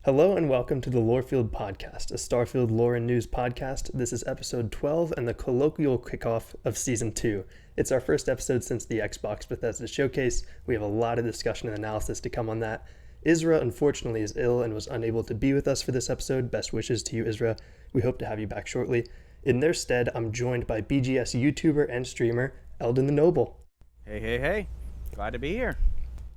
Hello and welcome to the Lorefield Podcast, a Starfield lore and news podcast. This is episode 12 and the colloquial kickoff of season 2. It's our first episode since the Xbox Bethesda Showcase. We have a lot of discussion and analysis to come on that. Yzra unfortunately is ill and was unable to be with us for this episode. Best wishes to you, Yzra. We hope to have you back shortly. In their stead, I'm joined by BGS YouTuber and streamer Eldon The Noble. Hey. Glad to be here.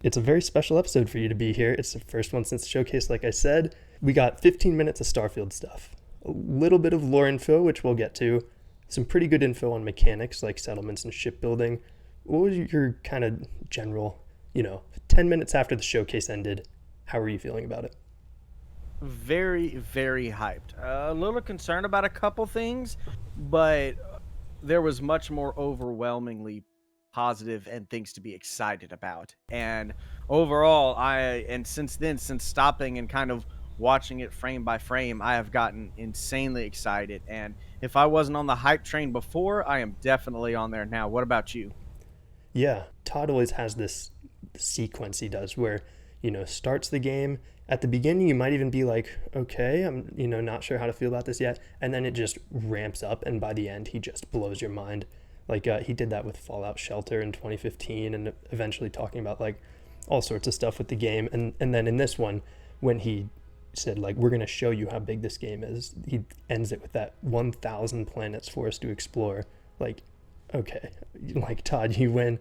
It's a very special episode for you to be here. It's the first one since the showcase, like I said. We got 15 minutes of Starfield stuff, a little bit of lore info, which we'll get to, some pretty good info on mechanics like settlements and shipbuilding. What was your kind of general, 10 minutes after the showcase ended, how were you feeling about it? Very, very hyped. A little concerned about a couple things, but there was much more overwhelmingly positive and things to be excited about. And overall, since stopping and kind of watching it frame by frame, I have gotten insanely excited. And if I wasn't on the hype train before, I am definitely on there now. What about you? Yeah, Todd always has this sequence he does where, starts the game. At the beginning, you might even be like, okay, I'm, not sure how to feel about this yet. And then it just ramps up. And by the end, he just blows your mind. Like he did that with Fallout Shelter in 2015 and eventually talking about like all sorts of stuff with the game. And then in this one, when he said like, we're going to show you how big this game is, he ends it with that 1,000 planets for us to explore. Like, okay, like Todd, you win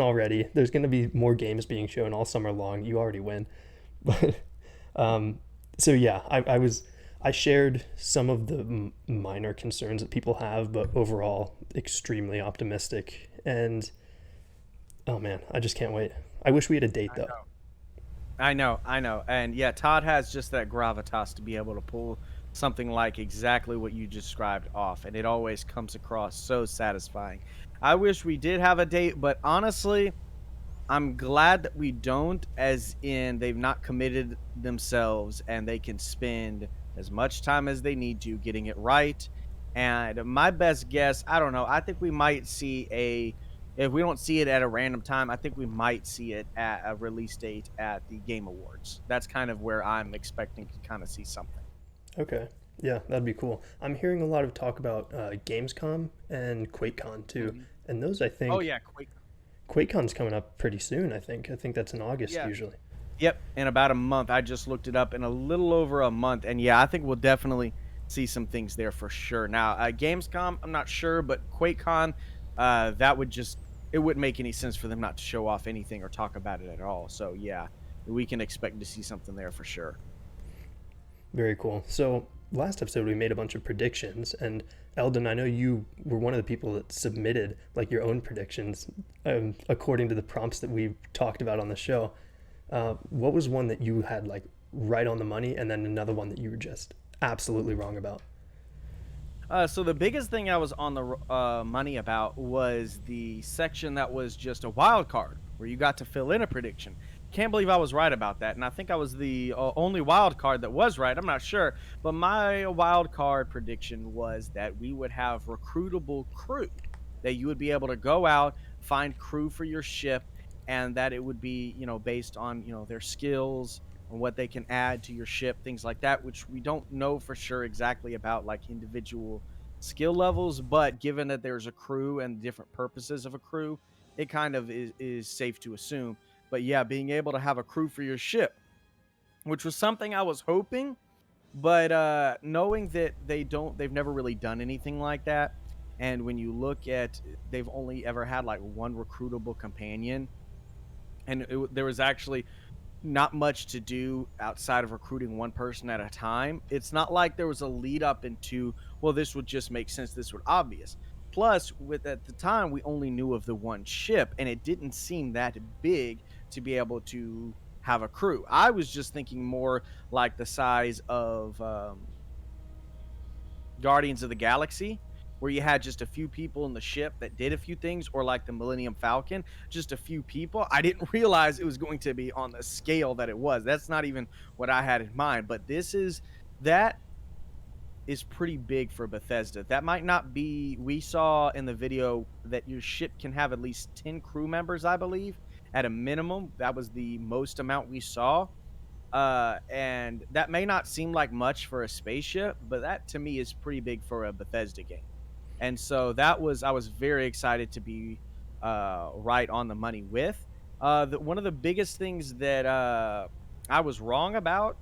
already. There's going to be more games being shown all summer long. You already win. But so yeah, I shared some of the minor concerns that people have, but overall extremely optimistic. And oh man, I just can't wait. I wish we had a date though. I know. And yeah, Todd has just that gravitas to be able to pull something like exactly what you described off, and it always comes across so satisfying. I wish we did have a date, but honestly, I'm glad that we don't, as in they've not committed themselves and they can spend as much time as they need to getting it right. And my best guess, I don't know, I think we might see if we don't see it at a random time, I think we might see it at a release date at the Game Awards. That's kind of where I'm expecting to kind of see something. Okay. Yeah, that'd be cool. I'm hearing a lot of talk about Gamescom and QuakeCon too. Mm-hmm. And those, I think... Oh, yeah, QuakeCon's coming up pretty soon, I think. I think that's in August usually. Yep, in about a month. I just looked it up in a little over a month. And yeah, I think we'll definitely see some things there for sure. Now, Gamescom, I'm not sure, but QuakeCon, it wouldn't make any sense for them not to show off anything or talk about it at all. So yeah, we can expect to see something there for sure. Very cool. So last episode we made a bunch of predictions, and Eldon, I know you were one of the people that submitted like your own predictions according to the prompts that we talked about on the show. What was one that you had like right on the money, and then another one that you were just absolutely wrong about? So the biggest thing I was on the money about was the section that was just a wild card where you got to fill in a prediction. Can't believe I was right about that, and I think I was the only wild card that was right. I'm not sure, but my wild card prediction was that we would have recruitable crew, that you would be able to go out, find crew for your ship, and that it would be, based on, their skills and what they can add to your ship, things like that, which we don't know for sure exactly about like individual skill levels, but given that there's a crew and different purposes of a crew, it kind of is safe to assume. But yeah, being able to have a crew for your ship, which was something I was hoping, but knowing that they've never really done anything like that. And when you look at, they've only ever had like one recruitable companion, and there was actually not much to do outside of recruiting one person at a time. It's not like there was a lead up into, well, this would just make sense, this would obvious. Plus, at the time, we only knew of the one ship, and it didn't seem that big to be able to have a crew. I was just thinking more like the size of Guardians of the Galaxy, where you had just a few people in the ship that did a few things, or like the Millennium Falcon, just a few people. I didn't realize it was going to be on the scale that it was. That's not even what I had in mind, but that is pretty big for Bethesda. That might not be, we saw in the video that your ship can have at least 10 crew members, I believe, at a minimum. That was the most amount we saw. And that may not seem like much for a spaceship, but that to me is pretty big for a Bethesda game. And so I was very excited to be right on the money with. One of the biggest things that I was wrong about,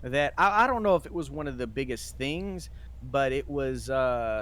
that I don't know if it was one of the biggest things, but it was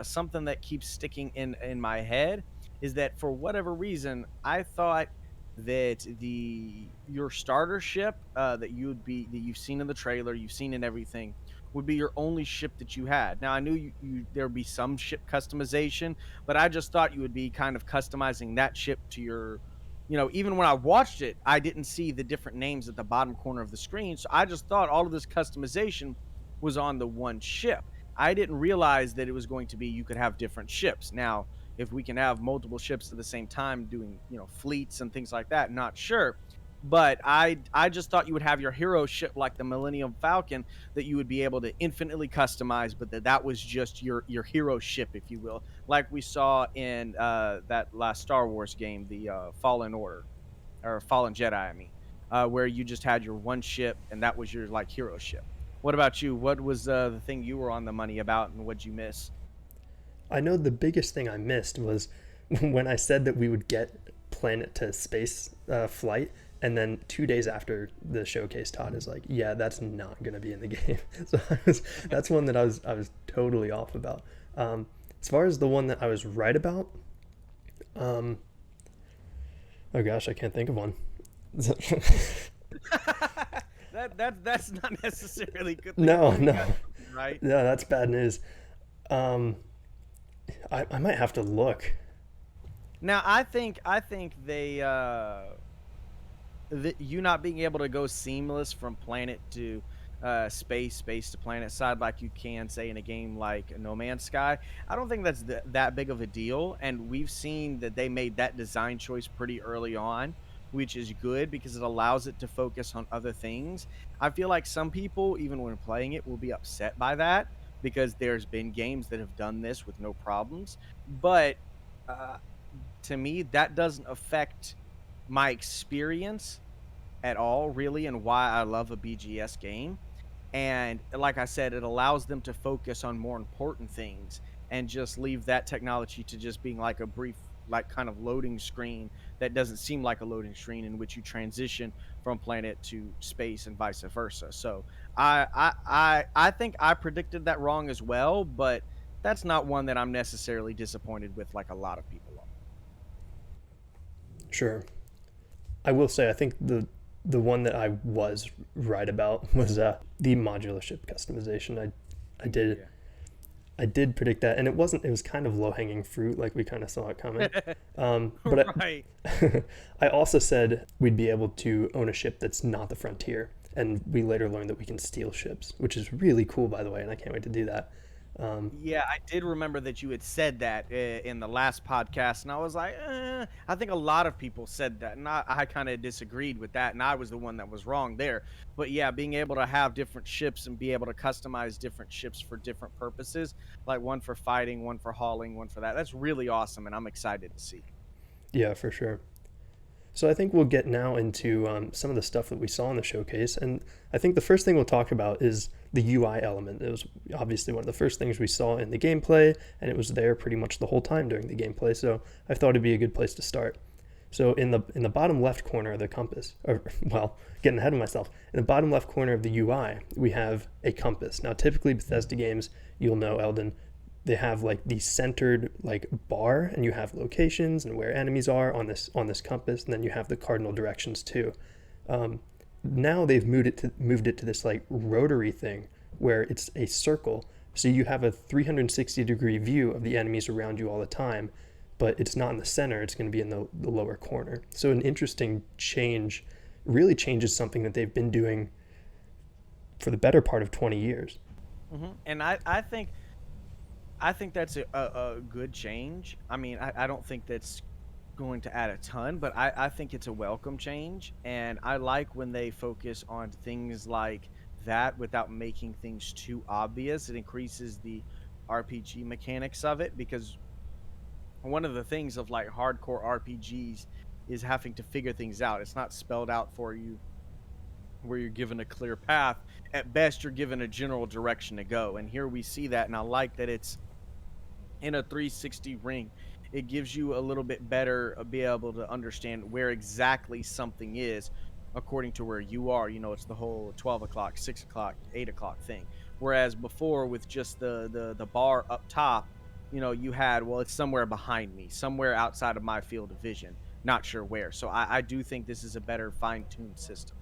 something that keeps sticking in my head, is that for whatever reason I thought that the your starter ship that you've seen in the trailer, you've seen in everything, would be your only ship that you had. Now I knew there would be some ship customization, but I just thought you would be kind of customizing that ship to your, even when I watched it, I didn't see the different names at the bottom corner of the screen. So I just thought all of this customization was on the one ship. I didn't realize that it was going to be you could have different ships. Now, if we can have multiple ships at the same time doing, fleets and things like that, not sure. But I just thought you would have your hero ship like the Millennium Falcon that you would be able to infinitely customize, but that was just your hero ship, if you will, like we saw in that last Star Wars game, the Fallen Order, or Fallen Jedi, I mean, where you just had your one ship and that was your like hero ship. What about you? What was the thing you were on the money about, and what'd you miss? I know the biggest thing I missed was when I said that we would get planet to space flight, and then 2 days after the showcase, Todd is like, "Yeah, that's not going to be in the game." So that's one that I was totally off about. As far as the one that I was right about, oh gosh, I can't think of one. That's not necessarily good. No, Right? yeah, that's bad news. Um, I might have to look. Now I think they you not being able to go seamless from planet to space to planet side like you can say in a game like No Man's Sky. I don't think that's that big of a deal, and we've seen that they made that design choice pretty early on, which is good because it allows it to focus on other things. I feel like some people, even when playing it, will be upset by that because there's been games that have done this with no problems. But uh, to me, that doesn't affect my experience at all, really, and why I love a BGS game. And like I said, it allows them to focus on more important things and just leave that technology to just being like a brief, like kind of loading screen that doesn't seem like a loading screen in which you transition from planet to space and vice versa. So I think I predicted that wrong as well, but that's not one that I'm necessarily disappointed with like a lot of people are. Sure. I will say I think the one that I was right about was the modular ship customization. I did Yeah. I did predict that, and it was kind of low hanging fruit, like we kind of saw it coming. But Right. I also said we'd be able to own a ship that's not the Frontier, and we later learned that we can steal ships, which is really cool, by the way, and I can't wait to do that. Yeah, I did remember that you had said that in the last podcast, and I was like, I think a lot of people said that, and I kind of disagreed with that, and I was the one that was wrong there. But yeah, being able to have different ships and be able to customize different ships for different purposes, like one for fighting, one for hauling, one for that, that's really awesome, and I'm excited to see. Yeah, for sure. So I think we'll get now into some of the stuff that we saw in the showcase, and I think the first thing we'll talk about is the UI element. It was obviously one of the first things we saw in the gameplay, and it was there pretty much the whole time during the gameplay. So I thought it'd be a good place to start. So in the bottom left corner of the compass, or well, getting ahead of myself, in the bottom left corner of the UI, we have a compass. Now, typically Bethesda games, you'll know, Eldon, they have like the centered like bar, and you have locations and where enemies are on this compass, and then you have the cardinal directions too. Now they've moved it to this like rotary thing where it's a circle, so you have a 360-degree view of the enemies around you all the time, but it's not in the center, it's going to be in the lower corner. So an interesting change, really changes something that they've been doing for the better part of 20 years. And I think that's a good change. I mean, I don't think that's going to add a ton, but I think it's a welcome change. And I like when they focus on things like that without making things too obvious. It increases the RPG mechanics of it, because one of the things of like hardcore RPGs is having to figure things out. It's not spelled out for you where you're given a clear path. At best, you're given a general direction to go. And here we see that, and I like that it's in a 360 ring. It gives you a little bit better be able to understand where exactly something is according to where you are. It's the whole 12 o'clock, 6 o'clock, 8 o'clock thing. Whereas before, with just the bar up top, you had, well, it's somewhere behind me, somewhere outside of my field of vision, not sure where. So I do think this is a better fine-tuned system.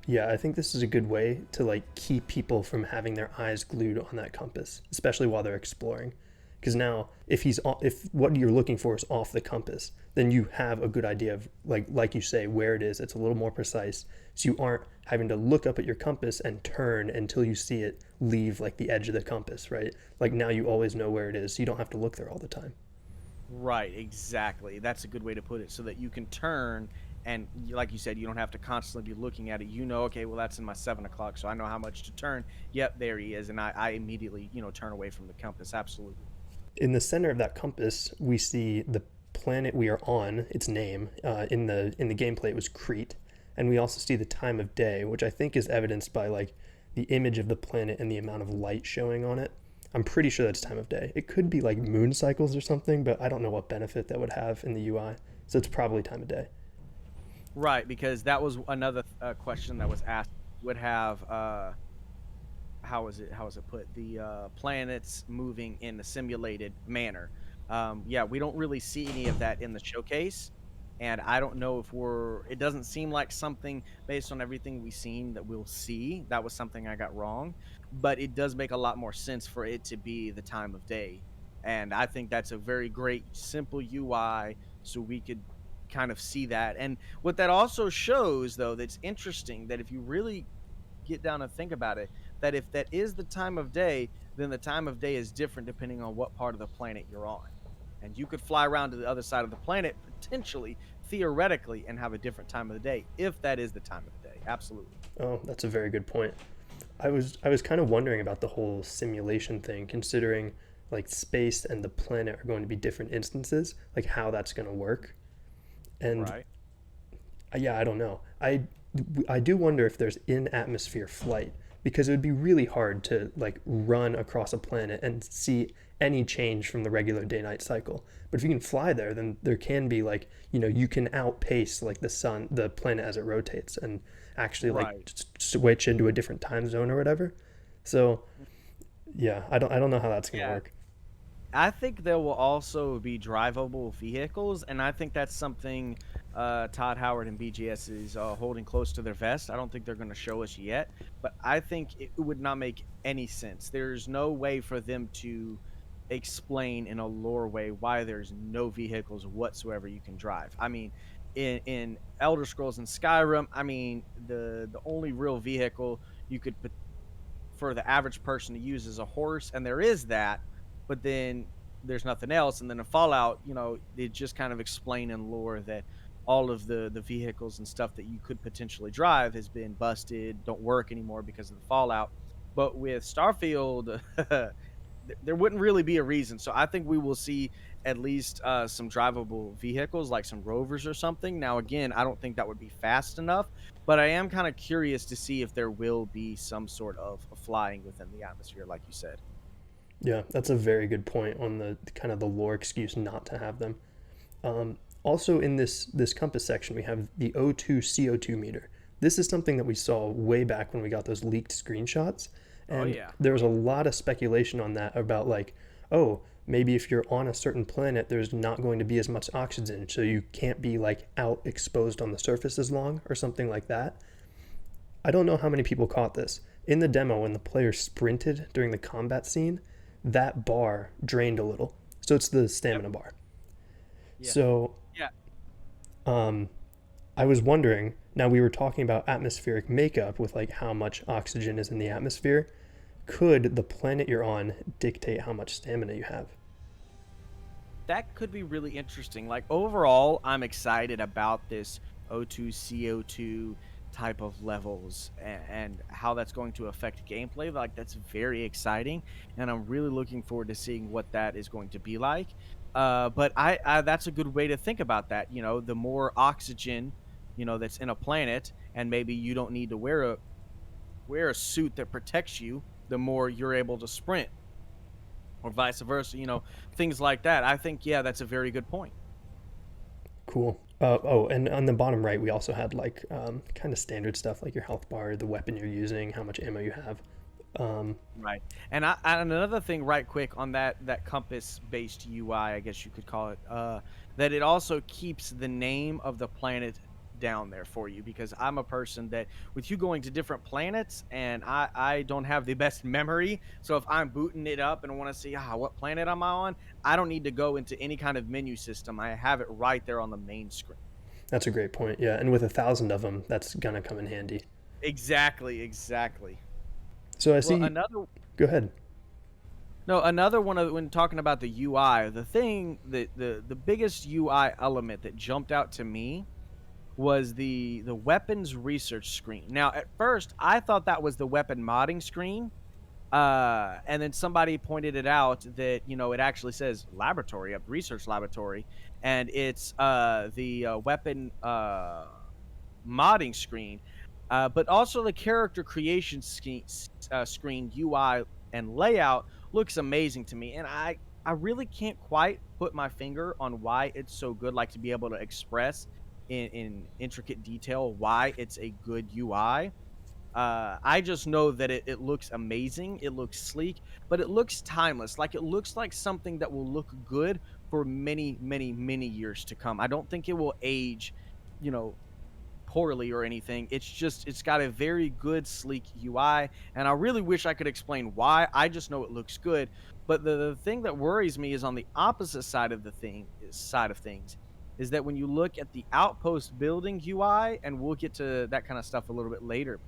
Yeah, I think this is a good way to like keep people from having their eyes glued on that compass, especially while they're exploring. Because now, if what you're looking for is off the compass, then you have a good idea of like you say where it is. It's a little more precise, so you aren't having to look up at your compass and turn until you see it leave like the edge of the compass, right? Like now you always know where it is, so you don't have to look there all the time. Right, exactly. That's a good way to put it, so that you can turn and, like you said, you don't have to constantly be looking at it. Okay, well, that's in my 7 o'clock, so I know how much to turn. Yep, there he is, and I immediately, turn away from the compass. Absolutely. In the center of that compass, we see the planet we are on, its name. In the gameplay, it was Crete. And we also see the time of day, which I think is evidenced by like the image of the planet and the amount of light showing on it. I'm pretty sure that's time of day. It could be like moon cycles or something, but I don't know what benefit that would have in the UI. So it's probably time of day. Right, because that was another question that was asked. Would have how is it put, the planets moving in a simulated manner. Yeah, we don't really see any of that in the showcase, and I don't know if it doesn't seem like something, based on everything we've seen, that we'll see. That was something I got wrong, but it does make a lot more sense for it to be the time of day, and I think that's a very great simple UI, so we could kind of see that. And what that also shows, though, that's interesting, that if you really get down and think about it, that if that is the time of day, then the time of day is different depending on what part of the planet you're on. And you could fly around to the other side of the planet, potentially, theoretically, and have a different time of the day, if that is the time of the day. Absolutely. Oh, that's a very good point. I was kind of wondering about the whole simulation thing, considering like space and the planet are going to be different instances, like how that's going to work. And right. Yeah, I don't know. I do wonder if there's in-atmosphere flight, because it would be really hard to like run across a planet and see any change from the regular day-night cycle. But if you can fly there, then there can be like, you can outpace like the planet as it rotates, and actually like switch into a different time zone or whatever. So yeah, I don't know how that's going to work. I think there will also be drivable vehicles, and I think that's something Todd Howard and BGS is holding close to their vest. I don't think they're going to show us yet, but I think it would not make any sense. There's no way for them to explain in a lore way why there's no vehicles whatsoever you can drive. I mean, in Elder Scrolls and Skyrim, I mean, the only real vehicle you could, for the average person to use, is a horse, and there is that. But then there's nothing else. And then in Fallout, they just kind of explain in lore that all of the vehicles and stuff that you could potentially drive has been busted, don't work anymore because of the Fallout. But with Starfield, there wouldn't really be a reason. So I think we will see at least some drivable vehicles, like some rovers or something. Now, again, I don't think that would be fast enough, but I am kind of curious to see if there will be some sort of flying within the atmosphere, like you said. Yeah, that's a very good point on the kind of the lore excuse not to have them. Also in this compass section, we have the O2 CO2 meter. This is something that we saw way back when we got those leaked screenshots. And there was a lot of speculation on that about like, oh, maybe if you're on a certain planet, there's not going to be as much oxygen, so you can't be like out exposed on the surface as long or something like that. I don't know how many people caught this. In the demo, when the player sprinted during the combat scene, that bar drained a little. So it's the stamina bar. Yeah. So I was wondering, now we were talking about atmospheric makeup with like how much oxygen is in the atmosphere. Could the planet you're on dictate how much stamina you have? That could be really interesting. Like overall, I'm excited about this O2 CO2 type of levels and how that's going to affect gameplay. Like that's very exciting, and I'm really looking forward to seeing what that is going to be like. But I that's a good way to think about that. The more oxygen that's in a planet, and maybe you don't need to wear wear a suit that protects you, the more you're able to sprint, or vice versa. Things like that. I think, yeah, that's a very good point. Cool. And on the bottom right, we also had like kind of standard stuff like your health bar, the weapon you're using, how much ammo you have. Right. And another thing, right quick, on that compass-based UI, I guess you could call it, that it also keeps the name of the planet down there for you, because I'm a person that, with you going to different planets, and I don't have the best memory, so if I'm booting it up and want to see what planet am I on, I don't need to go into any kind of menu system. I have it right there on the main screen. That's a great point. Yeah, and with 1,000 of them, that's gonna come in handy. Exactly. So I see. Well, another. Go ahead. No, another one of, when talking about the UI, the thing that the biggest UI element that jumped out to me was the weapons research screen. Now, at first, I thought that was the weapon modding screen, and then somebody pointed it out that it actually says laboratory, a research laboratory, and it's the weapon modding screen, but also the character creation screen UI and layout looks amazing to me, and I really can't quite put my finger on why it's so good, like to be able to express in intricate detail why it's a good UI. I just know that it looks amazing, it looks sleek, but it looks timeless. Like, it looks like something that will look good for many, many, many years to come. I don't think it will age, poorly or anything. It's got a very good, sleek UI, and I really wish I could explain why. I just know it looks good. But the thing that worries me is on the opposite side of things, is that when you look at the Outpost building UI, and we'll get to that kind of stuff a little bit later,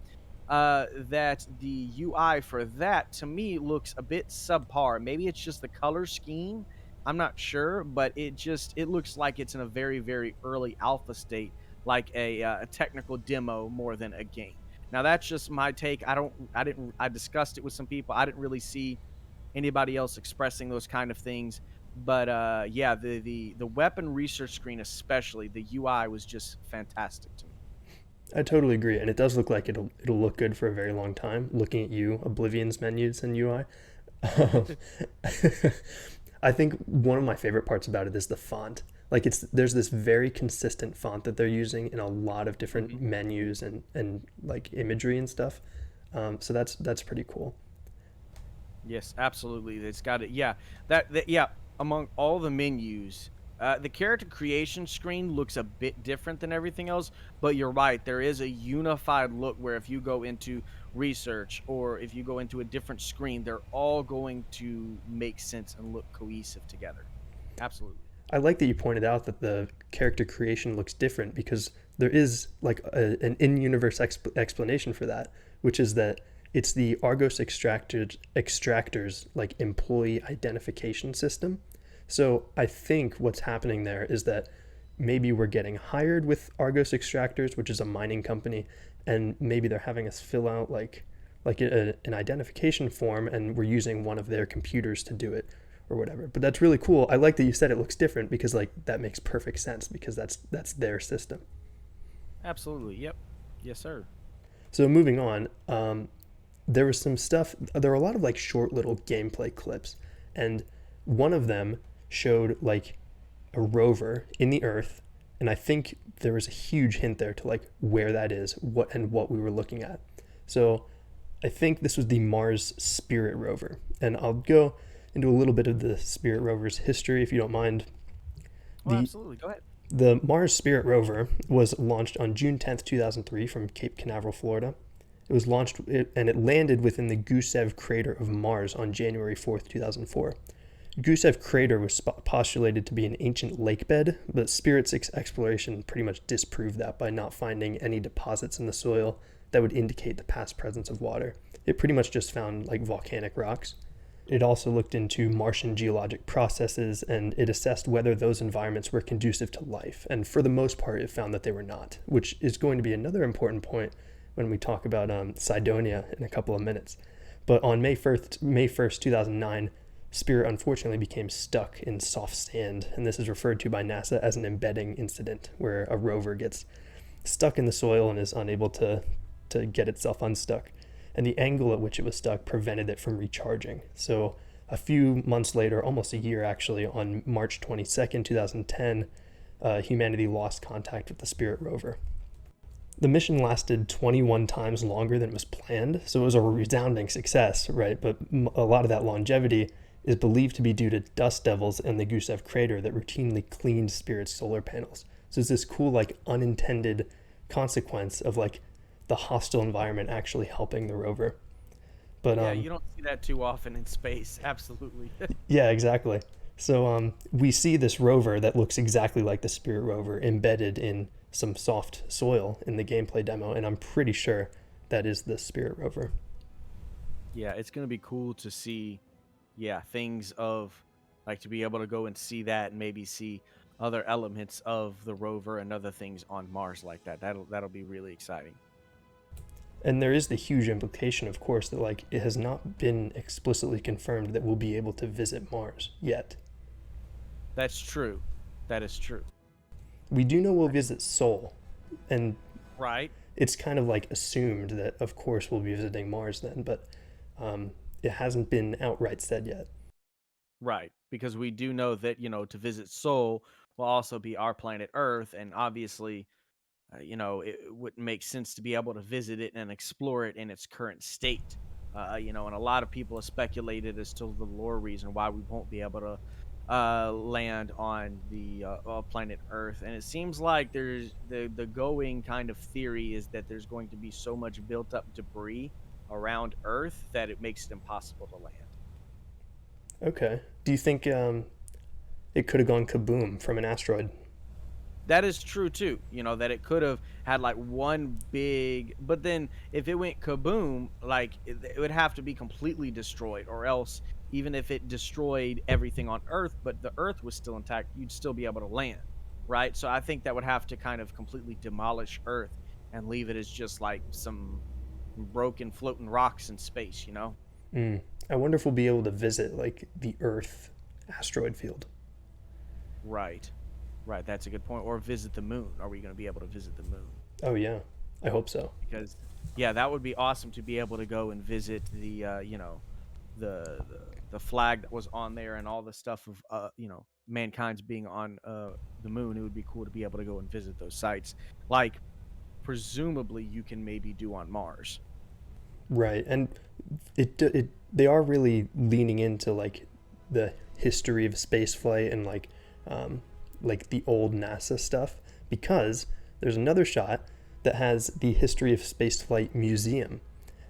that the UI for that, to me, looks a bit subpar. Maybe it's just the color scheme, I'm not sure, but it looks like it's in a very, very early alpha state, like a technical demo more than a game. Now, that's just my take. I discussed it with some people. I didn't really see anybody else expressing those kind of things. But yeah, the weapon research screen, especially, the UI was just fantastic to me. I totally agree, and it does look like it'll look good for a very long time. Looking at you, Oblivion's menus and UI. I think one of my favorite parts about it is the font. Like, there's this very consistent font that they're using in a lot of different menus and like imagery and stuff. So that's pretty cool. Yes, absolutely. It's got it. Yeah, yeah. Among all the menus, the character creation screen looks a bit different than everything else, but you're right. There is a unified look where if you go into research or if you go into a different screen, they're all going to make sense and look cohesive together. Absolutely. I like that you pointed out that the character creation looks different, because there is like an in-universe explanation for that, which is that it's the Argos extractors like employee identification system. So I think what's happening there is that maybe we're getting hired with Argos extractors, which is a mining company, and maybe they're having us fill out like an identification form, and we're using one of their computers to do it or whatever. But that's really cool. I like that you said it looks different, because like that makes perfect sense, because that's their system. Absolutely. Yep. Yes, sir. So moving on, there was some stuff. There were a lot of like short little gameplay clips, and one of them showed like a rover in the Earth, and I think there was a huge hint there to like where that is, what we were looking at. So I think this was the Mars Spirit rover, and I'll go into a little bit of the Spirit rover's history if you don't mind. Absolutely, go ahead. The Mars Spirit rover was launched on June 10th, 2003 from Cape Canaveral, Florida. It was launched and it landed within the Gusev crater of Mars on January 4th, 2004. Gusev crater was postulated to be an ancient lake bed, but Spirit's exploration pretty much disproved that by not finding any deposits in the soil that would indicate the past presence of water. It pretty much just found like volcanic rocks. It also looked into Martian geologic processes, and it assessed whether those environments were conducive to life. And for the most part, it found that they were not, which is going to be another important point when we talk about Cydonia in a couple of minutes. But on May 1st, 2009, Spirit unfortunately became stuck in soft sand, and this is referred to by NASA as an embedding incident, where a rover gets stuck in the soil and is unable to get itself unstuck. and the angle at which it was stuck prevented it from recharging. So a few months later, almost a year actually, on March 22nd, 2010, humanity lost contact with the Spirit rover. The mission lasted 21 times longer than it was planned, so it was a resounding success, right? But a lot of that longevity is believed to be due to dust devils in the Gusev crater that routinely cleaned Spirit's solar panels. So it's this cool, like, unintended consequence of, like, the hostile environment actually helping the rover. But Yeah, you don't see that too often in space. Absolutely. yeah, exactly. So we see this rover that looks exactly like the Spirit rover embedded in some soft soil in the gameplay demo, and I'm pretty sure that is the Spirit rover. Yeah, it's going to be cool to see, things of, like, to be able to go and see that and maybe see other elements of the rover and other things on Mars like that. That'll be really exciting. And there is the huge implication, of course, that, like, it has not been explicitly confirmed that we'll be able to visit Mars yet. That's true. That is true. We do know we'll visit Sol, and Right. it's kind of like assumed that, of course, we'll be visiting Mars then, but it hasn't been outright said yet. Right. Because we do know that, to visit Sol will also be our planet Earth. And obviously, it would make sense to be able to visit it and explore it in its current state. And a lot of people have speculated as to the lore reason why we won't be able to land on the planet Earth. And it seems like there's the going kind of theory is that there's going to be so much built up debris around Earth that it makes it impossible to land. Okay. Do you think it could have gone kaboom from an asteroid? That is true too. That it could have had like one big, but then if it went kaboom, like it would have to be completely destroyed, or else even if it destroyed everything on Earth, but the Earth was still intact, you'd still be able to land, right? So I think that would have to kind of completely demolish Earth and leave it as just like some broken floating rocks in space, I wonder if we'll be able to visit, like, the Earth asteroid field. Right. Right, that's a good point. Or visit the moon. Are we going to be able to visit the moon? Oh yeah, I hope so. Because, that would be awesome to be able to go and visit the, the flag that was on there and all the stuff of, mankind's being on the moon. It would be cool to be able to go and visit those sites, like presumably you can maybe do on Mars. Right, and they are really leaning into, like, the history of spaceflight and like the old NASA stuff, because there's another shot that has the history of spaceflight museum.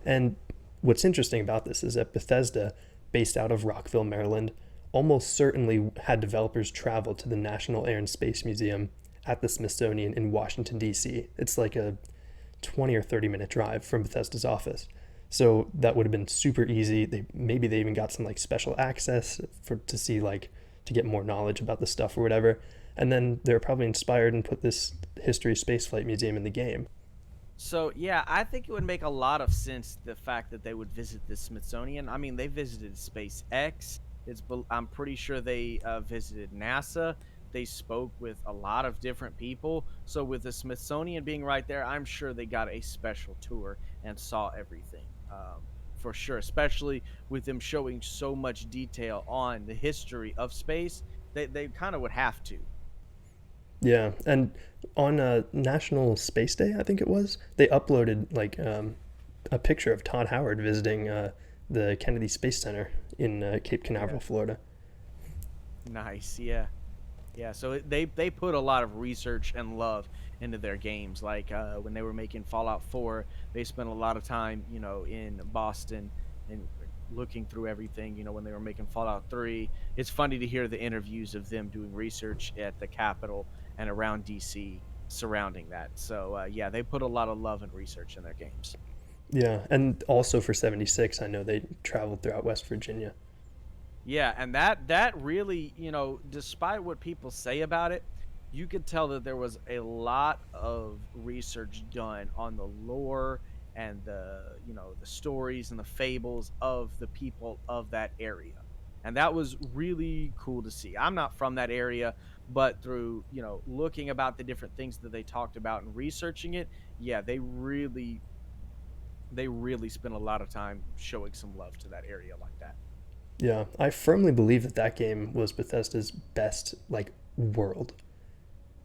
And what's interesting about this is that Bethesda, based out of Rockville, Maryland, almost certainly had developers travel to the National Air and Space Museum at the Smithsonian in Washington, D.C. It's like a 20 or 30 minute drive from Bethesda's office. So that would have been super easy. Maybe they even got some, like, special access to see, like, to get more knowledge about the stuff or whatever. And then they're probably inspired and put this history of spaceflight museum in the game. So, I think it would make a lot of sense, the fact that they would visit the Smithsonian. I mean, they visited SpaceX. I'm pretty sure they visited NASA. They spoke with a lot of different people. So with the Smithsonian being right there, I'm sure they got a special tour and saw everything. For sure, especially with them showing so much detail on the history of space, they kind of would have to. Yeah, and on National Space Day, I think it was, they uploaded, like, a picture of Todd Howard visiting the Kennedy Space Center in Cape Canaveral, Florida. Nice, yeah. So they put a lot of research and love into their games. Like when they were making Fallout 4, they spent a lot of time, in Boston and looking through everything. When they were making Fallout 3, it's funny to hear the interviews of them doing research at the Capitol and around DC surrounding that. So they put a lot of love and research in their games. Yeah, and also for 76, I know they traveled throughout West Virginia. Yeah, and that really, despite what people say about it, you could tell that there was a lot of research done on the lore and the stories and the fables of the people of that area. And that was really cool to see. I'm not from that area, but through, looking about the different things that they talked about and researching it, they really They really spent a lot of time showing some love to that area like that. Yeah, I firmly believe that that game was Bethesda's best like world.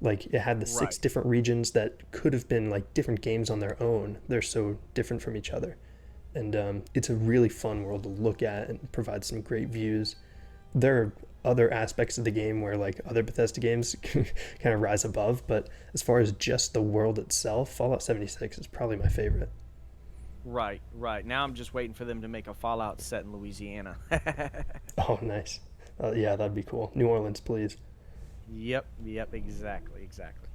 Like it had the six Right. different regions that could have been like different games on their own. They're so different from each other, and it's a really fun world to look at and provide some great views. There are other aspects of the game where like other Bethesda games kind of rise above, but as far as just the world itself, Fallout 76 is probably my favorite. Right, right. Now I'm just waiting for them to make a Fallout set in Louisiana. Oh, nice. Yeah, that'd be cool. New Orleans, please. Yep, yep, exactly, exactly.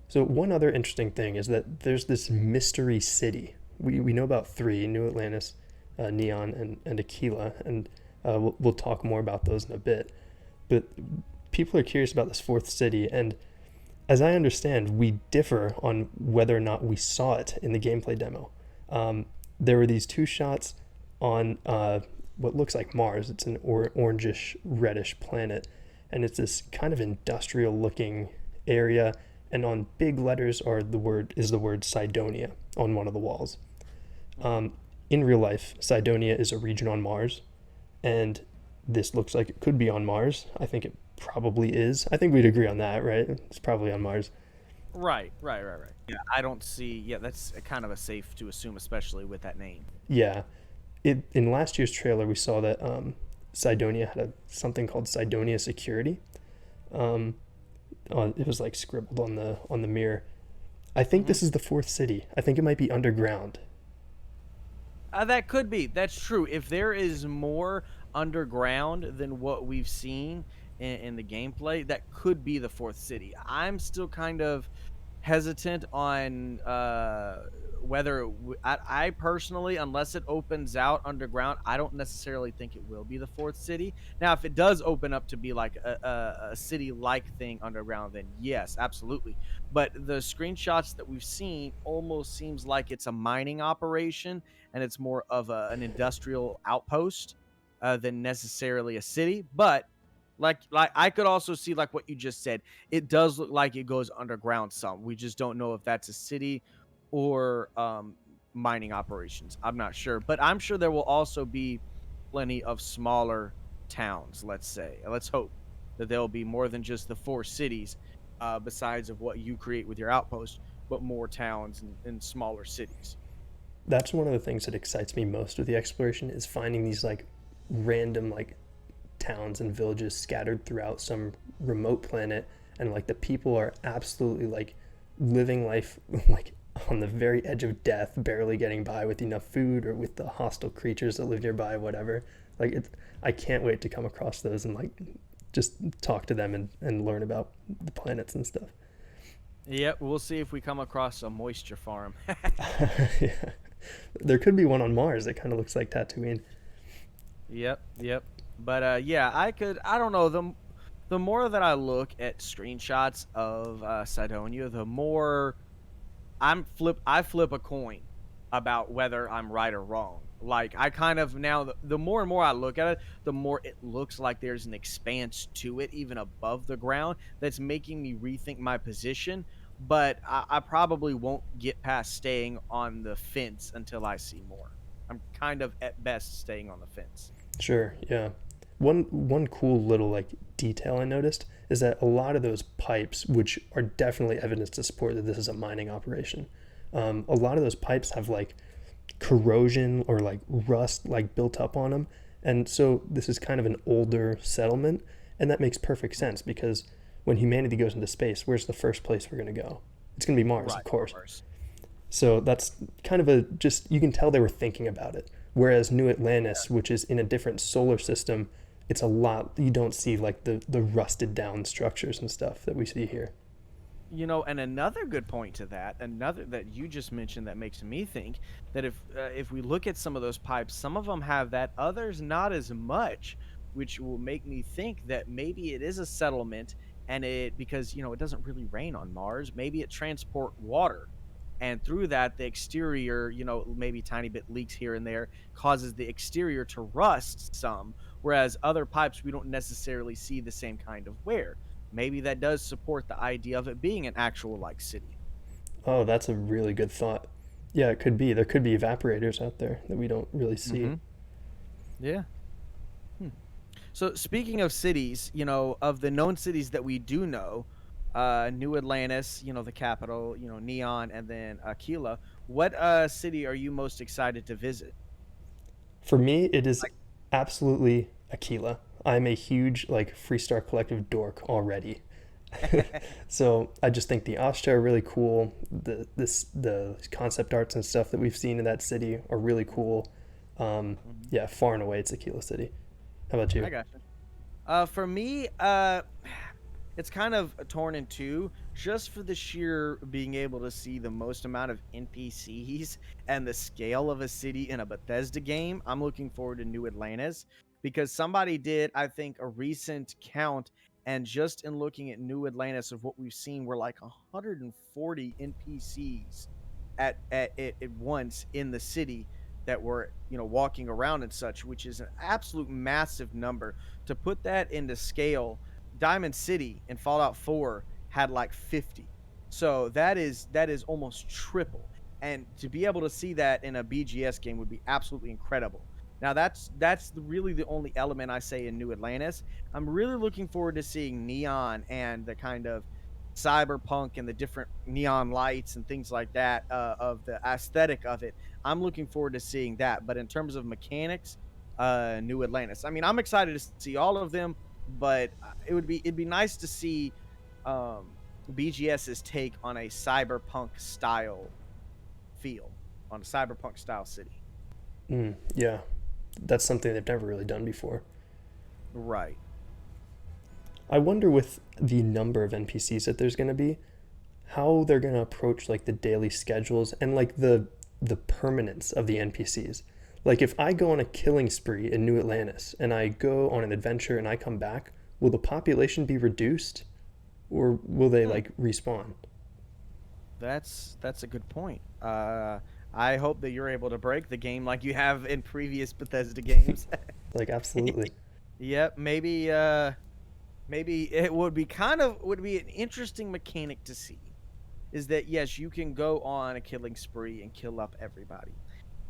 So one other interesting thing is that there's this mystery city. We know about three: New Atlantis, Neon, and Aquila, and we'll talk more about those in a bit. But people are curious about this fourth city, and as I understand, we differ on whether or not we saw it in the gameplay demo. There were these two shots on what looks like Mars. It's an orangish, reddish planet, and it's this kind of industrial-looking area. And on big letters is the word Cydonia on one of the walls. In real life, Cydonia is a region on Mars, and this looks like it could be on Mars. I think it probably is. I think we'd agree on that, right? It's probably on Mars. Right, right, right, right. Yeah, I don't see. Yeah, that's kind of a safe to assume, especially with that name. Yeah. In last year's trailer, we saw that Cydonia had something called Cydonia Security. Um, it was like scribbled on the mirror. I think Hmm. this is the fourth city. I think it might be underground. That could be. That's true. If there is more underground than what we've seen in the gameplay, that could be the fourth city. I'm still kind of hesitant on whether I personally, unless it opens out underground, I don't necessarily think it will be the fourth city. Now, if it does open up to be like a city-like thing underground, then yes, absolutely. But the screenshots that we've seen almost seems like it's a mining operation and it's more of an industrial outpost than necessarily a city. But like I could also see like what you just said. It does look like it goes underground some. We just don't know if that's a city or mining operations. I'm not sure, but I'm sure there will also be plenty of smaller towns. Let's say, let's hope that there will be more than just the four cities, besides of what you create with your outpost, but more towns and smaller cities. That's one of the things that excites me most with the exploration is finding these like random like towns and villages scattered throughout some remote planet, and like the people are absolutely like living life like on the very edge of death, barely getting by with enough food or with the hostile creatures that live nearby, whatever. Like it's I can't wait to come across those and like just talk to them and learn about the planets and stuff. Yep, we'll see if we come across a moisture farm. Yeah. There could be one on Mars that kind of looks like Tatooine. Yep, yep. But yeah, I don't know, the more that I look at screenshots of Cydonia, the more I flip a coin about whether I'm right or wrong. Like I kind of now the more and more I look at it, the more it looks like there's an expanse to it even above the ground that's making me rethink my position. But I probably won't get past staying on the fence until I see more. I'm kind of at best staying on the fence. Sure, yeah. One cool little like detail I noticed is that a lot of those pipes, which are definitely evidence to support that this is a mining operation, a lot of those pipes have like corrosion or like rust like built up on them, and so this is kind of an older settlement, and that makes perfect sense because when humanity goes into space, where's the first place we're going to go? It's going to be Mars, Right, of course. Mars. So that's kind of a just you can tell they were thinking about it. Whereas New Atlantis, which is in a different solar system, it's a lot you don't see like the rusted down structures and stuff that we see here. You know, and another good point to that, another that you just mentioned that makes me think that if we look at some of those pipes, some of them have that, others not as much, which will make me think that maybe it is a settlement, and it because it doesn't really rain on Mars, maybe it transport water, and through that the exterior, maybe tiny bit leaks here and there causes the exterior to rust some, whereas other pipes we don't necessarily see the same kind of wear. Maybe that does support the idea of it being an actual like city. Oh, that's a really good thought. Yeah, it could be. There could be evaporators out there that we don't really see. Mm-hmm. Yeah. Hmm. So speaking of cities, of the known cities that we do know, New Atlantis, the capital, Neon, and then Aquila. What city are you most excited to visit? For me, it is Like, absolutely Aquila. I'm a huge like Freestar Collective dork already. So I just think the Astra are really cool. The concept arts and stuff that we've seen in that city are really cool. Mhm. Yeah, far and away it's Aquila City. How about you? I got you. For me, it's kind of torn in two, just for the sheer being able to see the most amount of NPCs and the scale of a city in a Bethesda game. I'm looking forward to New Atlantis because somebody did, I think, a recent count, and just in looking at New Atlantis of what we've seen, we're like 140 NPCs at once in the city that were walking around and such, which is an absolute massive number. To put that into scale, Diamond City in Fallout 4 had like 50. So that is almost triple. And to be able to see that in a BGS game would be absolutely incredible. Now that's really the only element I say in New Atlantis. I'm really looking forward to seeing Neon and the kind of cyberpunk and the different neon lights and things like that, of the aesthetic of it. I'm looking forward to seeing that. But in terms of mechanics, New Atlantis. I mean, I'm excited to see all of them, but it'd be nice to see um, BGS's take on a cyberpunk style feel, on a cyberpunk style city. Yeah, that's something they've never really done before. Right. I wonder with the number of NPCs that there's going to be, how they're going to approach like the daily schedules and like the permanence of the NPCs. Like if I go on a killing spree in New Atlantis and I go on an adventure and I come back, will the population be reduced or will they Hmm. like respawn? That's a good point. I hope that you're able to break the game like you have in previous Bethesda games. Like absolutely. Yep, maybe it would be an interesting mechanic to see, is that yes, you can go on a killing spree and kill up everybody,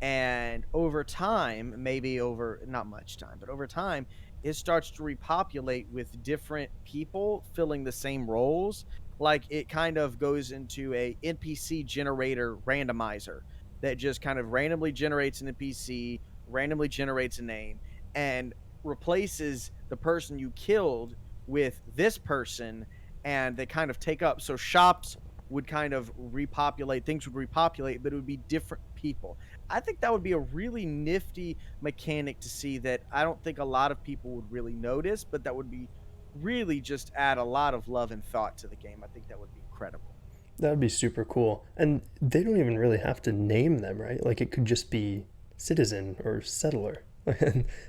and over time, maybe over not much time, but over time, it starts to repopulate with different people filling the same roles. Like it kind of goes into a NPC generator randomizer that just kind of randomly generates an NPC, randomly generates a name, and replaces the person you killed with this person, and they kind of take up. So shops would kind of repopulate, things would repopulate, but it would be different people. I think that would be a really nifty mechanic to see that I don't think a lot of people would really notice, but that would be really just add a lot of love and thought to the game. I think that would be incredible. That would be super cool. And they don't even really have to name them, right? Like it could just be citizen or settler.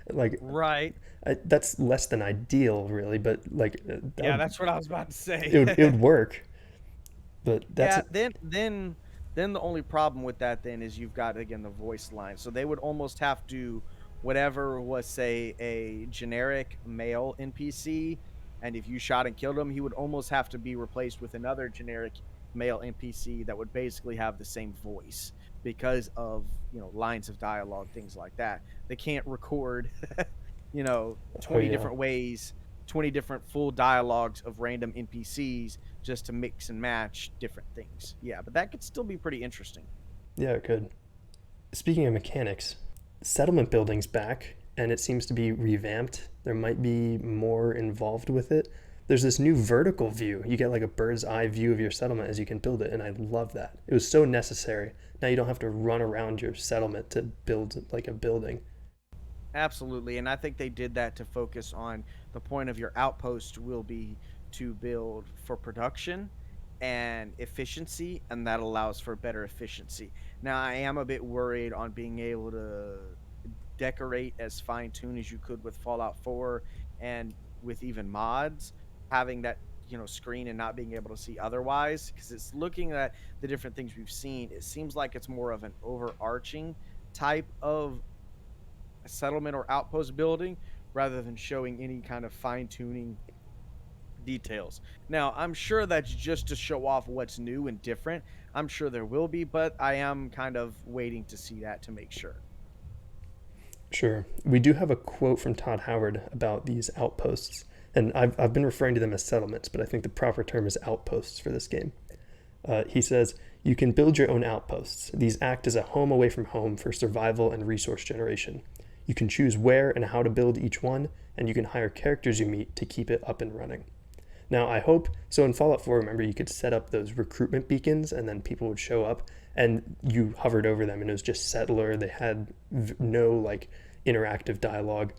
Like Right. that's less than ideal, really, but like Yeah, that's what I was about to it say. would work. But that's Yeah, then the only problem with that then is you've got again the voice line. So they would almost have to, whatever was, say, a generic male NPC, and if you shot and killed him, he would almost have to be replaced with another generic male NPC that would basically have the same voice because of, lines of dialogue, things like that. They can't record oh 20 yeah, different ways, 20 different full dialogues of random NPCs just to mix and match different things. Yeah, but that could still be pretty interesting. yeah, it could. Speaking of mechanics, settlement building's back and it seems to be revamped. There might be more involved with it. There's this new vertical view. You get like a bird's eye view of your settlement as you can build it, and I love that. It was so necessary. Now you don't have to run around your settlement to build like a building. Absolutely, and I think they did that to focus on the point of your outpost will be to build for production and efficiency, and that allows for better efficiency. Now, I am a bit worried on being able to decorate as fine tuned as you could with Fallout 4 and with even mods, having that screen and not being able to see otherwise, because it's looking at the different things we've seen, it seems like it's more of an overarching type of settlement or outpost building rather than showing any kind of fine tuning details. Now, I'm sure that's just to show off what's new and different. I'm sure there will be, but I am kind of waiting to see that to make sure. Sure. We do have a quote from Todd Howard about these outposts, and I've been referring to them as settlements, but I think the proper term is outposts for this game. He says, "You can build your own outposts. These act as a home away from home for survival and resource generation. You can choose where and how to build each one, and you can hire characters you meet to keep it up and running." Now, I hope, so in Fallout 4, remember, you could set up those recruitment beacons and then people would show up and you hovered over them and it was just settler. They had no like interactive dialogue.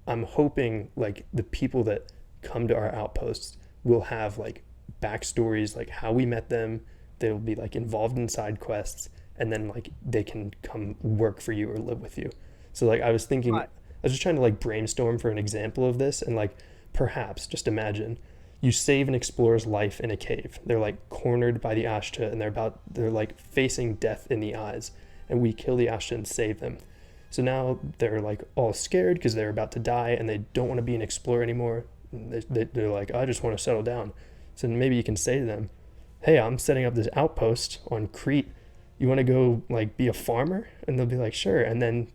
I'm hoping like the people that come to our outposts will have like backstories, like how we met them. They'll be like involved in side quests and then like they can come work for you or live with you. So like I was thinking, I was just trying to like brainstorm for an example of this and like perhaps just imagine you save an explorer's life in a cave. They're like cornered by the Ashta and they're like facing death in the eyes. And we kill the Ashta and save them. So now they're like all scared because they're about to die and they don't want to be an explorer anymore. They're like, I just want to settle down. So maybe you can say to them, hey, I'm setting up this outpost on Crete. You want to go like be a farmer? And they'll be like, sure. And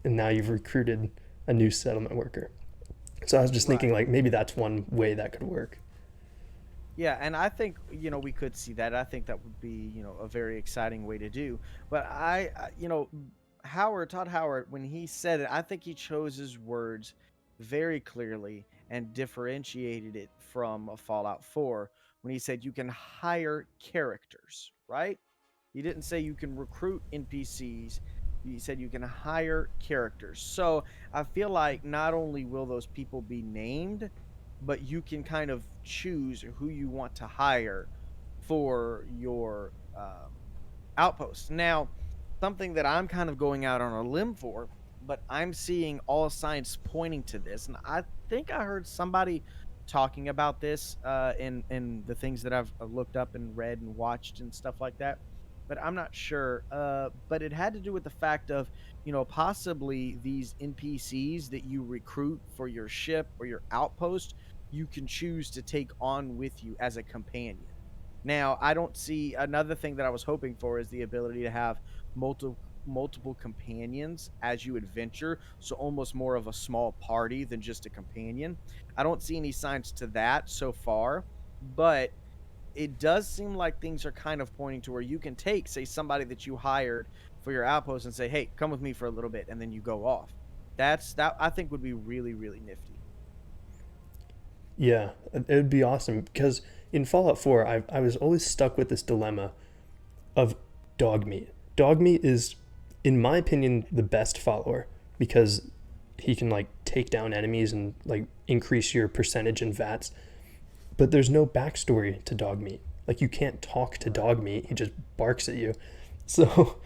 now you've recruited a new settlement worker. So I was just thinking like maybe that's one way that could work. Yeah, and I think, we could see that. I think that would be, a very exciting way to do. But Todd Howard, when he said it, I think he chose his words very clearly and differentiated it from a Fallout 4 when he said you can hire characters, right? He didn't say you can recruit NPCs. He said you can hire characters. So I feel like not only will those people be named, but you can kind of choose who you want to hire for your outpost. Now, something that I'm kind of going out on a limb for, but I'm seeing all signs pointing to this, and I think I heard somebody talking about this in the things that I've looked up and read and watched and stuff like that, but I'm not sure. But it had to do with the fact of, possibly these NPCs that you recruit for your ship or your outpost, you can choose to take on with you as a companion. Now, I don't see another thing that I was hoping for is the ability to have multiple companions as you adventure, so almost more of a small party than just a companion. I don't see any signs to that so far, but it does seem like things are kind of pointing to where you can take, say, somebody that you hired for your outpost and say, hey, come with me for a little bit, and then you go off. That I think would be really, really nifty. Yeah, it would be awesome because in Fallout 4, I was always stuck with this dilemma of dog meat. Dog meat is, in my opinion, the best follower because he can like take down enemies and like increase your percentage in VATs. But there's no backstory to dog meat. Like you can't talk to dog meat. He just barks at you. So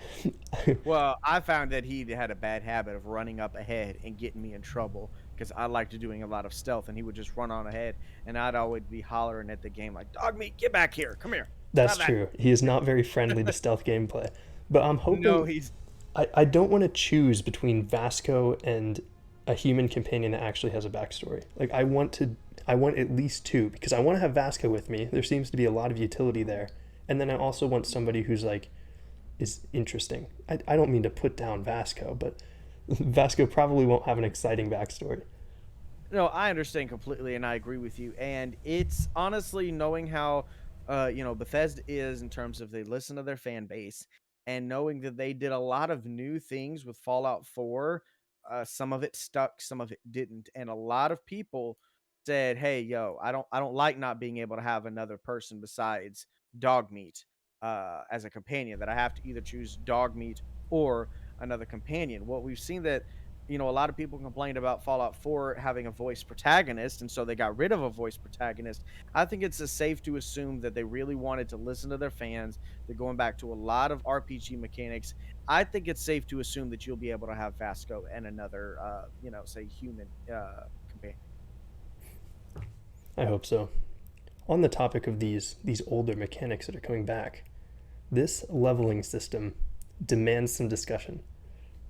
well, I found that he had a bad habit of running up ahead and getting me in trouble because I liked doing a lot of stealth, and he would just run on ahead, and I'd always be hollering at the game like, dog meat, get back here, come here. That's true. He is not very friendly to stealth gameplay. But I'm hoping... No, I don't want to choose between Vasco and a human companion that actually has a backstory. Like I want at least two because I want to have Vasco with me. There seems to be a lot of utility there. And then I also want somebody who's like is interesting. I don't mean to put down Vasco, but Vasco probably won't have an exciting backstory. No, I understand completely, and I agree with you. And it's honestly knowing how, Bethesda is in terms of they listen to their fan base, and knowing that they did a lot of new things with Fallout 4. Some of it stuck, some of it didn't, and a lot of people said, "Hey, I don't like not being able to have another person besides dog meat as a companion. That I have to either choose dog meat or another companion." Well, we've seen that, a lot of people complained about Fallout 4 having a voice protagonist, and so they got rid of a voice protagonist. I think it's safe to assume that they really wanted to listen to their fans. They're going back to a lot of RPG mechanics. I think it's safe to assume that you'll be able to have Vasco and another, say human companion. I hope so. On the topic of these older mechanics that are coming back, this leveling system demands some discussion.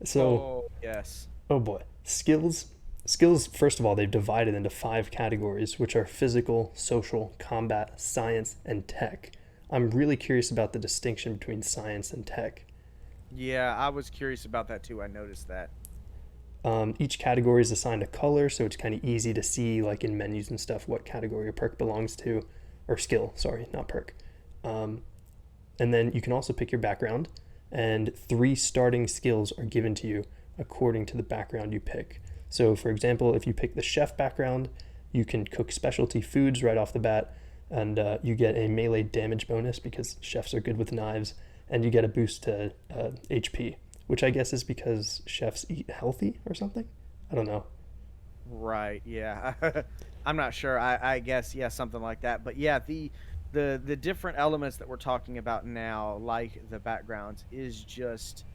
So, oh, yes. Oh boy, skills Skills, first of all, they've divided into 5 categories, which are physical, social, combat, science, and tech. I'm really curious about the distinction between science and tech. Yeah, I was curious about that too. I noticed that. Each category is assigned a color, so it's kind of easy to see, like in menus and stuff, what category a perk belongs to, or skill, sorry, not perk. Um, and then you can also pick your background, and 3 starting skills are given to you according to the background you pick. So, for example, if you pick the chef background, you can cook specialty foods right off the bat, and you get a melee damage bonus because chefs are good with knives, and you get a boost to HP, which I guess is because chefs eat healthy or something. I don't know. Right. Yeah. I'm not sure. I guess yeah, something like that. But yeah, the different elements that we're talking about now, like the backgrounds, is just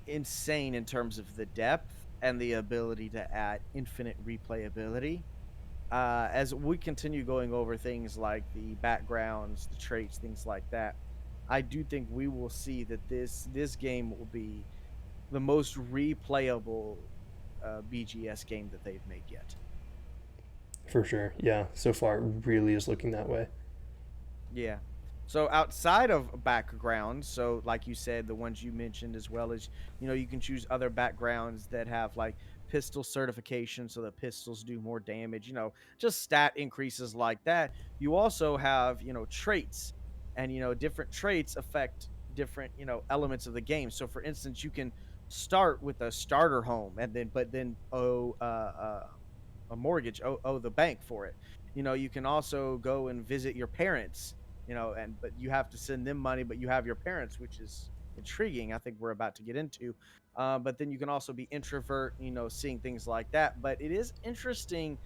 insane in terms of the depth and the ability to add infinite replayability. As we continue going over things like the backgrounds, the traits, things like that, I do think we will see that this game will be the most replayable BGS game that they've made yet. For sure. Yeah, so far it really is looking that way. Yeah. So outside of backgrounds, so like you said, the ones you mentioned, as well as, you can choose other backgrounds that have like pistol certification so that pistols do more damage, just stat increases like that. You also have, traits, and different traits affect different, elements of the game. So for instance, you can start with a starter home and then owe a mortgage, owe the bank for it. You can also go and visit your parents, but you have to send them money, but you have your parents, which is intriguing. I think we're about to get into. But then you can also be introvert, seeing things like that. But it is interesting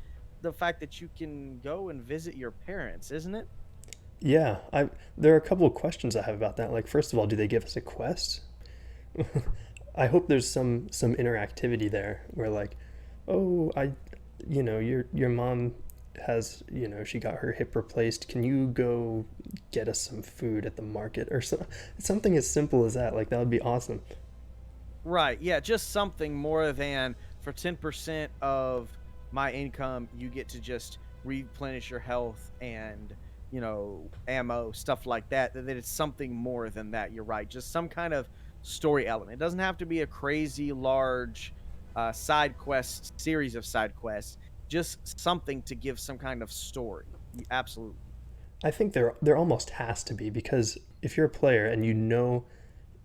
the fact that you can go and visit your parents, isn't it? Yeah, I there are a couple of questions I have about that. Like, first of all, do they give us a quest? I hope there's some interactivity there where like, oh, your mom has, she got her hip replaced. Can you go get us some food at the market or something as simple as that? Like that would be awesome. Right. Yeah. Just something more than for 10% of my income, you get to just replenish your health and, ammo, stuff like that. That it's something more than that. You're right. Just some kind of story element. It doesn't have to be a crazy large side quest, series of side quests. Just something to give some kind of story. Absolutely. I think there almost has to be because if you're a player and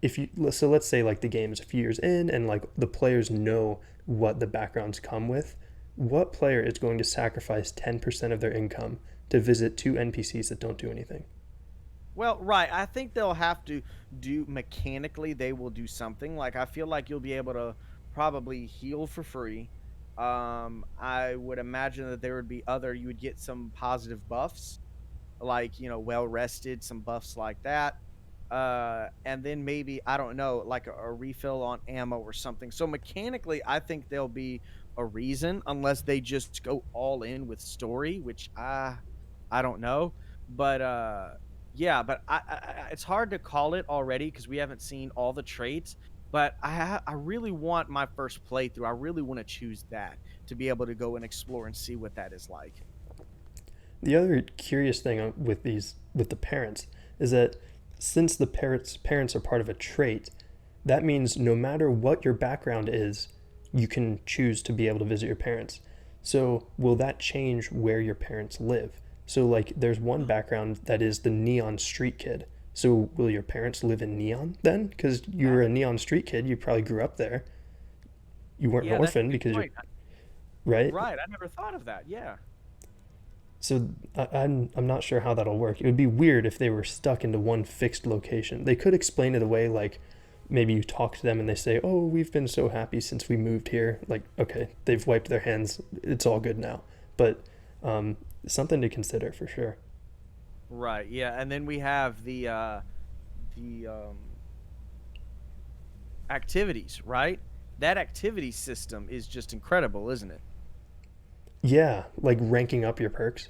if you so let's say like the game is a few years in and like the players know what the backgrounds come with, what player is going to sacrifice 10% of their income to visit 2 NPCs that don't do anything? Well, right. I think they'll have to do mechanically. They will do something. Like I feel like you'll be able to probably heal for free. I would imagine that there would be other. You would get some positive buffs, like well rested, some buffs like that. And then maybe I don't know, like a refill on ammo or something. So mechanically, I think there'll be a reason, unless they just go all in with story, which I don't know. But yeah, but it's hard to call it already because we haven't seen all the traits. But I really want my first playthrough. I really want to choose that to be able to go and explore and see what that is like. The other curious thing with the parents is that since the parents are part of a trait, that means no matter what your background is, you can choose to be able to visit your parents. So will that change where your parents live? So like there's one background that is the neon street kid. So will your parents live in Neon then? Because you were a Neon street kid, you probably grew up there. You weren't an Yeah, that's a orphan good because you're point. right. Right, I never thought of that. Yeah. So I'm not sure how that'll work. It would be weird if they were stuck into one fixed location. They could explain it away, like maybe you talk to them and they say, "Oh, we've been so happy since we moved here." Like, okay, they've wiped their hands. It's all good now. But something to consider for sure. Right. Yeah, and then we have the activities, right? That activity system is just incredible, isn't it? Yeah, like ranking up your perks.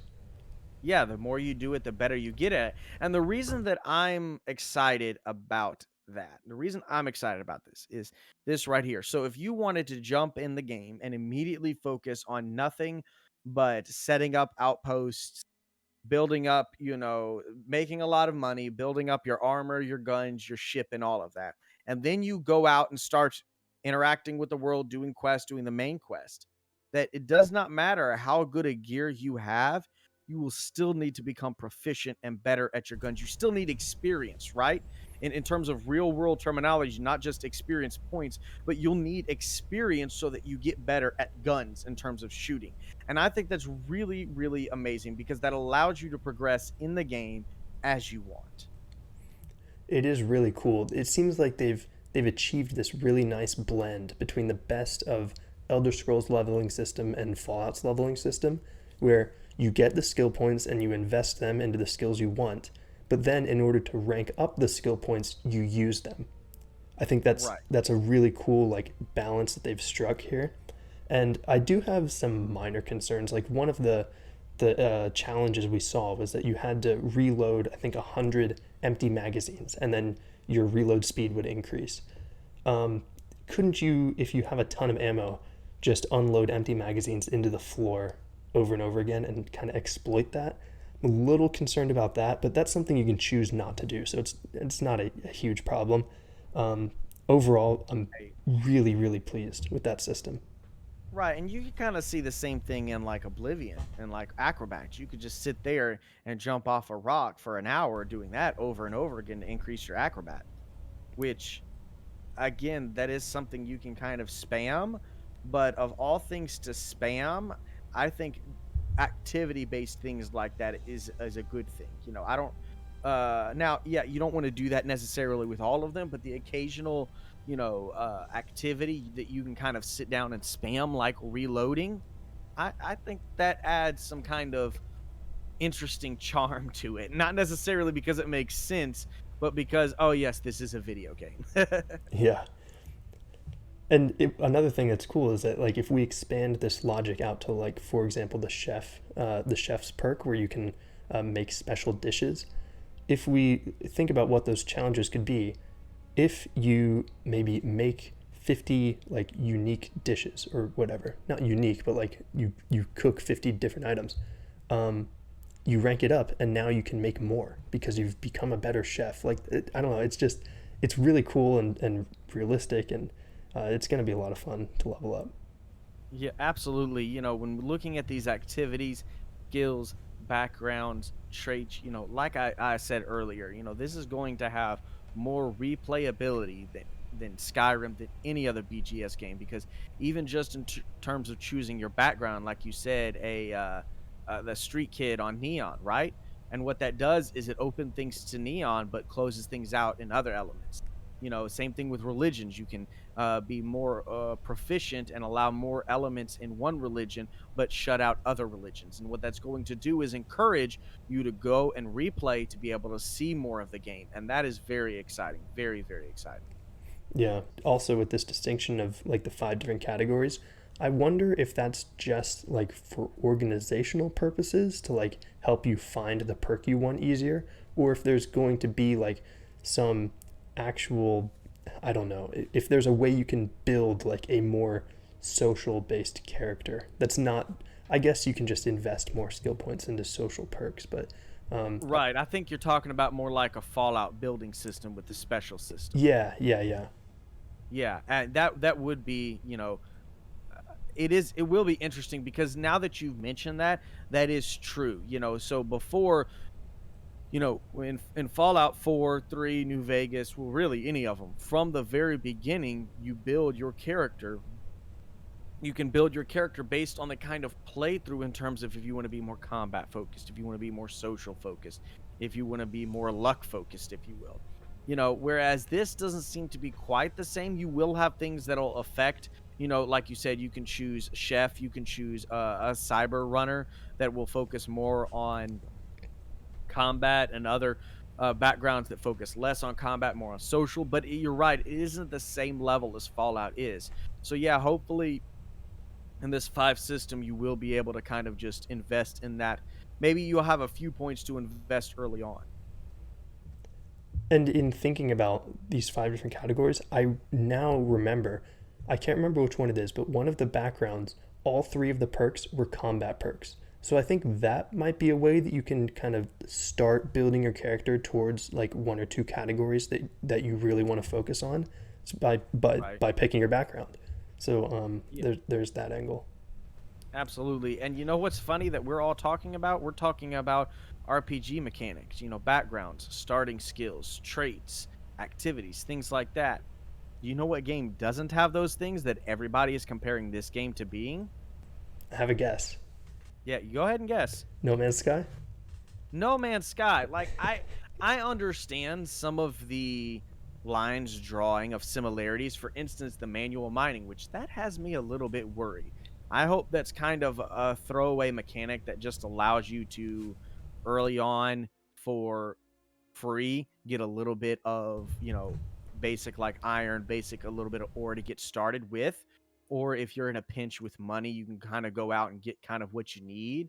Yeah, the more you do it, the better you get at it. And the reason that I'm excited about that, the reason I'm excited about this is this right here. So if you wanted to jump in the game and immediately focus on nothing but setting up outposts, building up, making a lot of money, building up your armor, your guns, your ship, and all of that. And then you go out and start interacting with the world, doing quests, doing the main quest. That it does not matter how good a gear you have, you will still need to become proficient and better at your guns. You still need experience, right? In terms of real world terminology, not just experience points, but you'll need experience so that you get better at guns in terms of shooting. And I think that's really, really amazing because that allows you to progress in the game as you want. It is really cool. It seems like they've achieved this really nice blend between the best of Elder Scrolls leveling system and Fallout's leveling system, where you get the skill points and you invest them into the skills you want, but then in order to rank up the skill points, you use them. I think Right. that's a really cool like balance that they've struck here. And I do have some minor concerns. Like one of the challenges we saw was that you had to reload, I think, 100 empty magazines, and then your reload speed would increase. Couldn't you, if you have a ton of ammo, just unload empty magazines into the floor over and over again and kind of exploit that? I'm a little concerned about that, but that's something you can choose not to do, so it's not a huge problem. Overall, I'm Right. really, really pleased with that system. Right, and you can kind of see the same thing in like Oblivion and like Acrobats. You could just sit there and jump off a rock for an hour doing that over and over again to increase your acrobat, which again, that is something you can kind of spam, but of all things to spam, I think activity-based things like that is a good thing. I don't now, yeah, you don't want to do that necessarily with all of them, but the occasional, activity that you can kind of sit down and spam like reloading, I think that adds some kind of interesting charm to it. Not necessarily because it makes sense, but because, oh yes, this is a video game. Yeah. And another thing that's cool is that like if we expand this logic out to like for example the chef's perk where you can make special dishes. If we think about what those challenges could be, if you maybe make 50 like unique dishes or whatever, not unique, but like you cook 50 different items, you rank it up and now you can make more because you've become a better chef. Like I don't know, it's really cool and realistic, and it's going to be a lot of fun to level up. Yeah, absolutely. When looking at these activities, skills, backgrounds, traits, like I said earlier, this is going to have more replayability than Skyrim, than any other BGS game, because even just in terms of choosing your background, like you said, the street kid on Neon, right? And what that does is it opens things to Neon, but closes things out in other elements. Same thing with religions. You can be more proficient and allow more elements in one religion, but shut out other religions. And what that's going to do is encourage you to go and replay to be able to see more of the game. And that is very exciting. Very, very exciting. Yeah. Also, with this distinction of like the 5 different categories, I wonder if that's just like for organizational purposes to like help you find the perk you want easier, or if there's going to be like some actual, I don't know, if there's a way you can build like a more social based character that's not, I guess you can just invest more skill points into social perks, but Right. I think you're talking about more like a Fallout building system with the special system. yeah. Yeah, and that would be, it will be interesting because now that you've mentioned that, that is true. So before, in Fallout 4, 3, New Vegas, well, really any of them, from the very beginning, you build your character. You can build your character based on the kind of playthrough in terms of if you want to be more combat focused, if you want to be more social focused, if you want to be more luck focused, if you will. Whereas this doesn't seem to be quite the same. You will have things that'll affect, like you said, you can choose chef, you can choose a cyber runner that will focus more on combat, and other backgrounds that focus less on combat, more on social. But you're right, it isn't the same level as Fallout is. So yeah, hopefully in this 5 system, you will be able to kind of just invest in that. Maybe you'll have a few points to invest early on. And in thinking about these 5 different categories, I now remember, I can't remember which one it is, but one of the backgrounds, all 3 of the perks were combat perks. So I think that might be a way that you can kind of start building your character towards like 1 or 2 categories that you really want to focus on Right. by picking your background. So Yeah, there's that angle. absolutely. And you know what's funny that we're all talking about? We're talking about RPG mechanics, backgrounds, starting skills, traits, activities, things like that. You know what game doesn't have those things that everybody is comparing this game to being? Have a guess. Yeah, you go ahead and guess. No Man's Sky? No Man's Sky. Like I understand some of the lines drawing of similarities. For instance, the manual mining, which that has me a little bit worried. I hope that's kind of a throwaway mechanic that just allows you to early on for free get a little bit of, basic like iron, basic a little bit of ore to get started with. Or if you're in a pinch with money, you can kind of go out and get kind of what you need,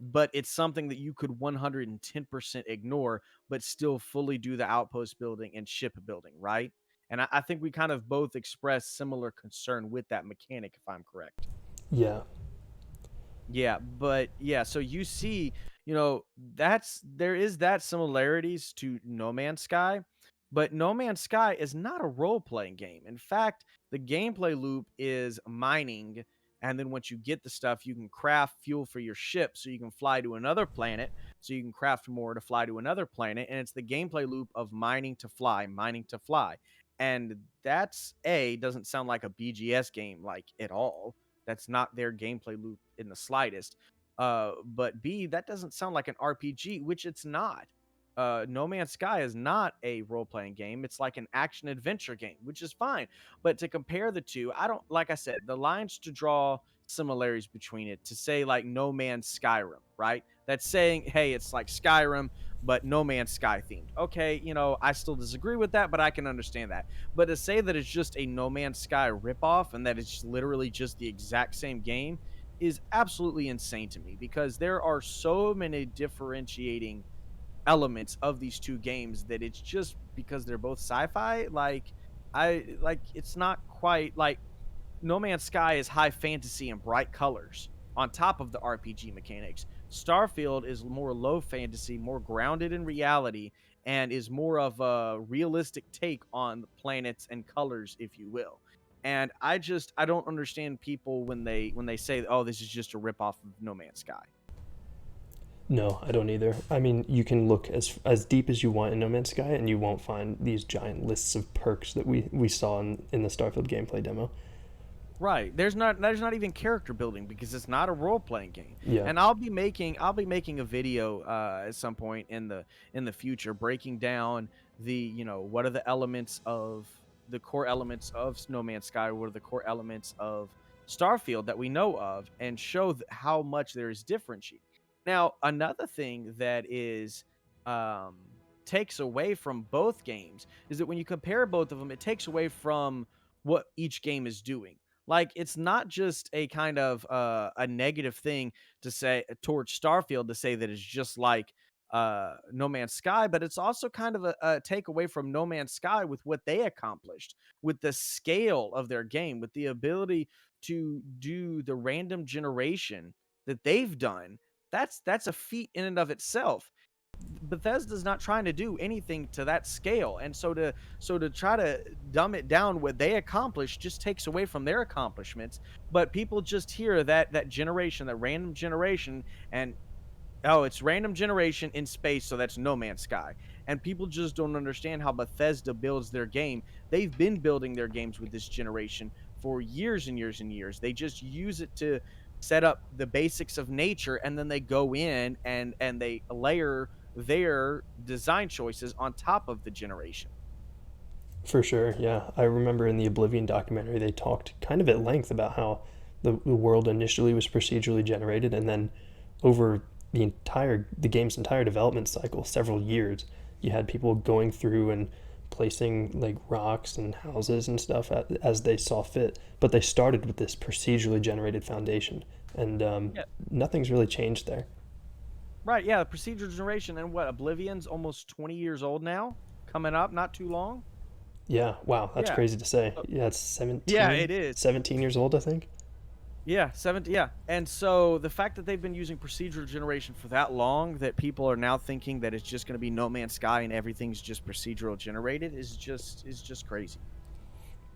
but it's something that you could 110% ignore, but still fully do the outpost building and ship building, right? And I think we kind of both express similar concern with that mechanic, if I'm correct. Yeah. Yeah, but yeah, so you see, there is that similarities to No Man's Sky, but No Man's Sky is not a role-playing game. In fact, the gameplay loop is mining, and then once you get the stuff, you can craft fuel for your ship so you can fly to another planet, so you can craft more to fly to another planet, and it's the gameplay loop of mining to fly, mining to fly. And that's doesn't sound like a BGS game like at all. That's not their gameplay loop in the slightest. But B, that doesn't sound like an RPG, which it's not. No Man's Sky is not a role playing game. It's like an action adventure game, which is fine. But to compare the two, I don't, like I said, the lines to draw similarities between it to say like No Man's Skyrim, right? That's saying, hey, it's like Skyrim, but No Man's Sky themed. Okay, I still disagree with that, but I can understand that. But to say that it's just a No Man's Sky ripoff and that it's literally just the exact same game is absolutely insane to me because there are so many differentiating elements of these two games that it's just because they're both sci-fi. Like, it's not quite like No Man's Sky is high fantasy and bright colors on top of the RPG mechanics. Starfield is more low fantasy, more grounded in reality, and is more of a realistic take on planets and colors, if you will. And I don't understand people when they say, "Oh, this is just a ripoff of No Man's Sky." No, I don't either. I mean, you can look as deep as you want in No Man's Sky, and you won't find these giant lists of perks that we saw in the Starfield gameplay demo. Right. There's not even character building because it's not a role playing game. Yeah, And I'll be making a video at some point in the future breaking down what are the elements of the core elements of No Man's Sky, what are the core elements of Starfield that we know of, and show how much there is differentiating. Now, another thing that is um takes away from both games is that when you compare both of them, it takes away from what each game is doing. Like, it's not just a kind of a negative thing to say towards Starfield to say that it's just like No Man's Sky, but it's also kind of a takeaway from No Man's Sky with what they accomplished, with the scale of their game, with the ability to do the random generation that they've done. That's a feat in and of itself. Bethesda's not trying to do anything to that scale, and so to try to dumb it down what they accomplished just takes away from their accomplishments. But people just hear that generation, that random generation, and oh, it's random generation in space, so that's No Man's Sky. And people just don't understand how Bethesda builds their game. They've been building their games with this generation for years and years and years. They just use it to set up the basics of nature, and then they go in and they layer their design choices on top of the generation. for sure. Yeah, I remember in the Oblivion documentary they talked kind of at length about how the world initially was procedurally generated, and then over the game's entire development cycle, several years, you had people going through and placing like rocks and houses and stuff as they saw fit. But they started with this procedurally generated foundation, and Yeah. nothing's really changed there. Right, yeah, procedural generation. And what, Oblivion's almost 20 years old now, coming up not too long. Yeah, wow, that's Yeah. crazy to say. So- Yeah, it's Yeah, 17, it is. 17 years old, I think. Yeah, 70. Yeah, and so the fact that they've been using procedural generation for that long, that people are now thinking that it's just going to be No Man's Sky and everything's just procedural generated is just crazy.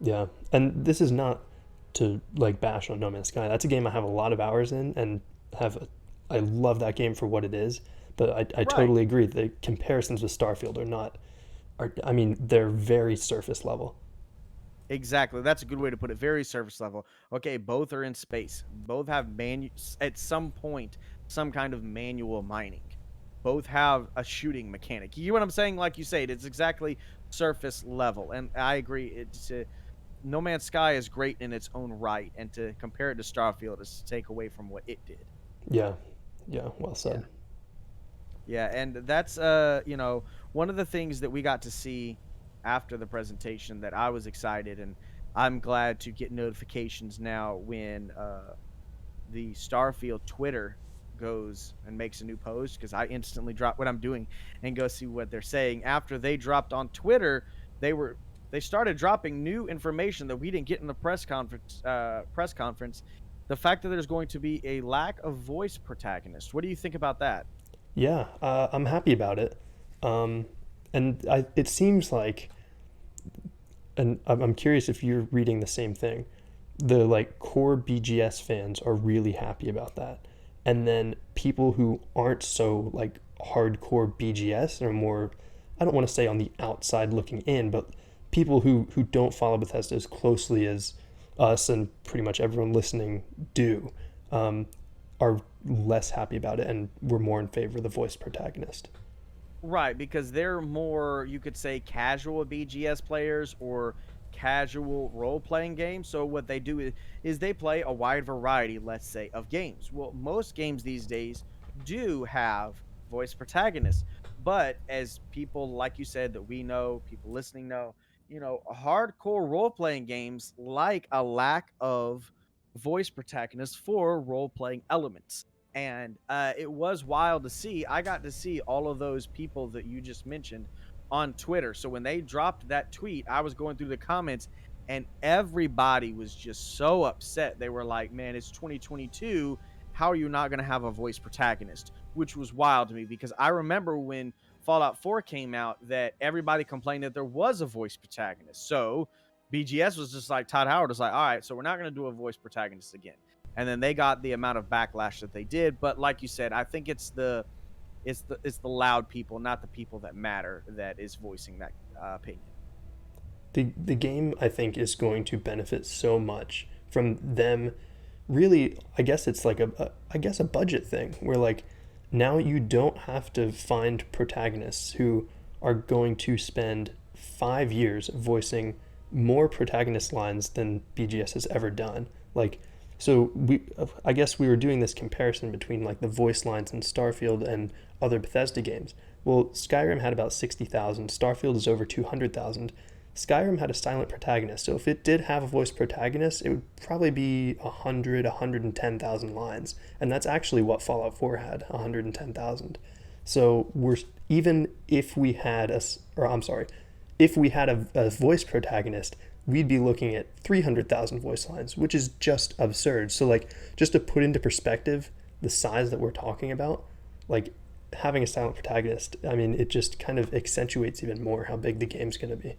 Yeah, and this is not to like bash on No Man's Sky. That's a game I have a lot of hours in, and I love that game for what it is. But I Right. totally agree. The comparisons with Starfield are not, I mean, they're very surface level. Exactly. That's a good way to put it. Very surface level. Okay, both are in space. Both have at some point some kind of manual mining. Both have a shooting mechanic. You know what I'm saying? Like you say, it's exactly surface level. And I agree. No Man's Sky is great in its own right, and to compare it to Starfield is to take away from what it did. Yeah, yeah, well said. Yeah, and that's one of the things that we got to see after the presentation that I was excited, and I'm glad to get notifications now when the Starfield Twitter goes and makes a new post, because I instantly drop what I'm doing and go see what they're saying. After they dropped on Twitter, they started dropping new information that we didn't get in the press conference. The fact that there's going to be a lack of voice protagonist. What do you think about that? Yeah, I'm happy about it. And it seems like, and I'm curious if you're reading the same thing. The like core BGS fans are really happy about that, and then people who aren't so like hardcore BGS are more, I don't want to say on the outside looking in, but people who don't follow Bethesda as closely as us and pretty much everyone listening do, are less happy about it, and we're more in favor of the voice protagonist. Right, because they're more, you could say, casual BGS players or casual role-playing games. So what they do is they play a wide variety, let's say, of games. Well, most games these days do have voice protagonists, but as people, like you said, that we know, people listening know, hardcore role-playing games like a lack of voice protagonists for role-playing elements. And it was wild to see. I got to see all of those people that you just mentioned on Twitter. So when they dropped that tweet, I was going through the comments, and everybody was just so upset. They were like, man, it's 2022. How are you not going to have a voice protagonist? Which was wild to me, because I remember when Fallout 4 came out that everybody complained that there was a voice protagonist. So BGS was just like, Todd Howard was like, all right, so we're not going to do a voice protagonist again. And then they got the amount of backlash that they did. But like you said, I think it's the loud people, not the people that matter, that is voicing that opinion. The game, I think, is going to benefit so much from them. Really, I guess it's like a budget thing where like now you don't have to find protagonists who are going to spend 5 years voicing more protagonist lines than BGS has ever done. Like, so I guess we were doing this comparison between like the voice lines in Starfield and other Bethesda games. Well, Skyrim had about 60,000. Starfield is over 200,000. Skyrim had a silent protagonist, so if it did have a voice protagonist, it would probably be 100, 110,000 lines, and that's actually what Fallout 4 had, 110,000. So even if we had if we had a voice protagonist, we'd be looking at 300,000 voice lines, which is just absurd. So like, just to put into perspective the size that we're talking about, like having a silent protagonist, I mean, it just kind of accentuates even more how big the game's going to be.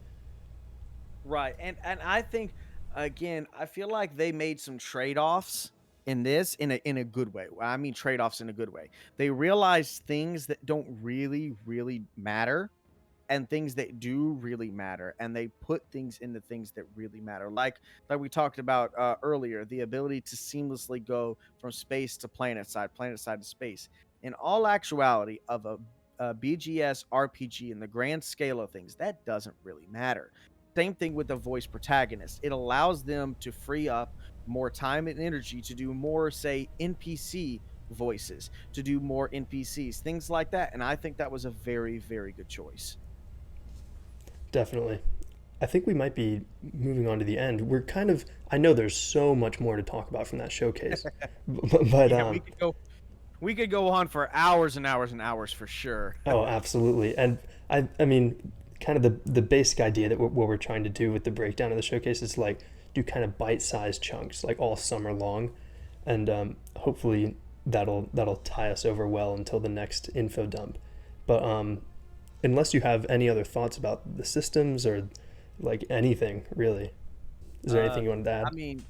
Right. And I think, again, I feel like they made some trade-offs in this in a good way. I mean, trade-offs in a good way. They realized things that don't really, really matter and things that do really matter, and they put things into things that really matter, like we talked about earlier, the ability to seamlessly go from space to planet side to space. In all actuality, of a BGS RPG in the grand scale of things, that doesn't really matter. Same thing with the voice protagonist. It allows them to free up more time and energy to do more, say, NPC voices, to do more NPCs, things like that. And I think that was a very, very good choice. Definitely. I think we might be moving on to the end. I know there's so much more to talk about from that showcase, but Yeah, we could go on for hours and hours and hours for sure. oh, absolutely. And I mean, kind of the basic idea that what we're trying to do with the breakdown of the showcase is like do kind of bite-sized chunks like all summer long, and hopefully that'll tie us over well until the next info dump. But unless you have any other thoughts about the systems or like anything really, is there anything you want to I add? mean,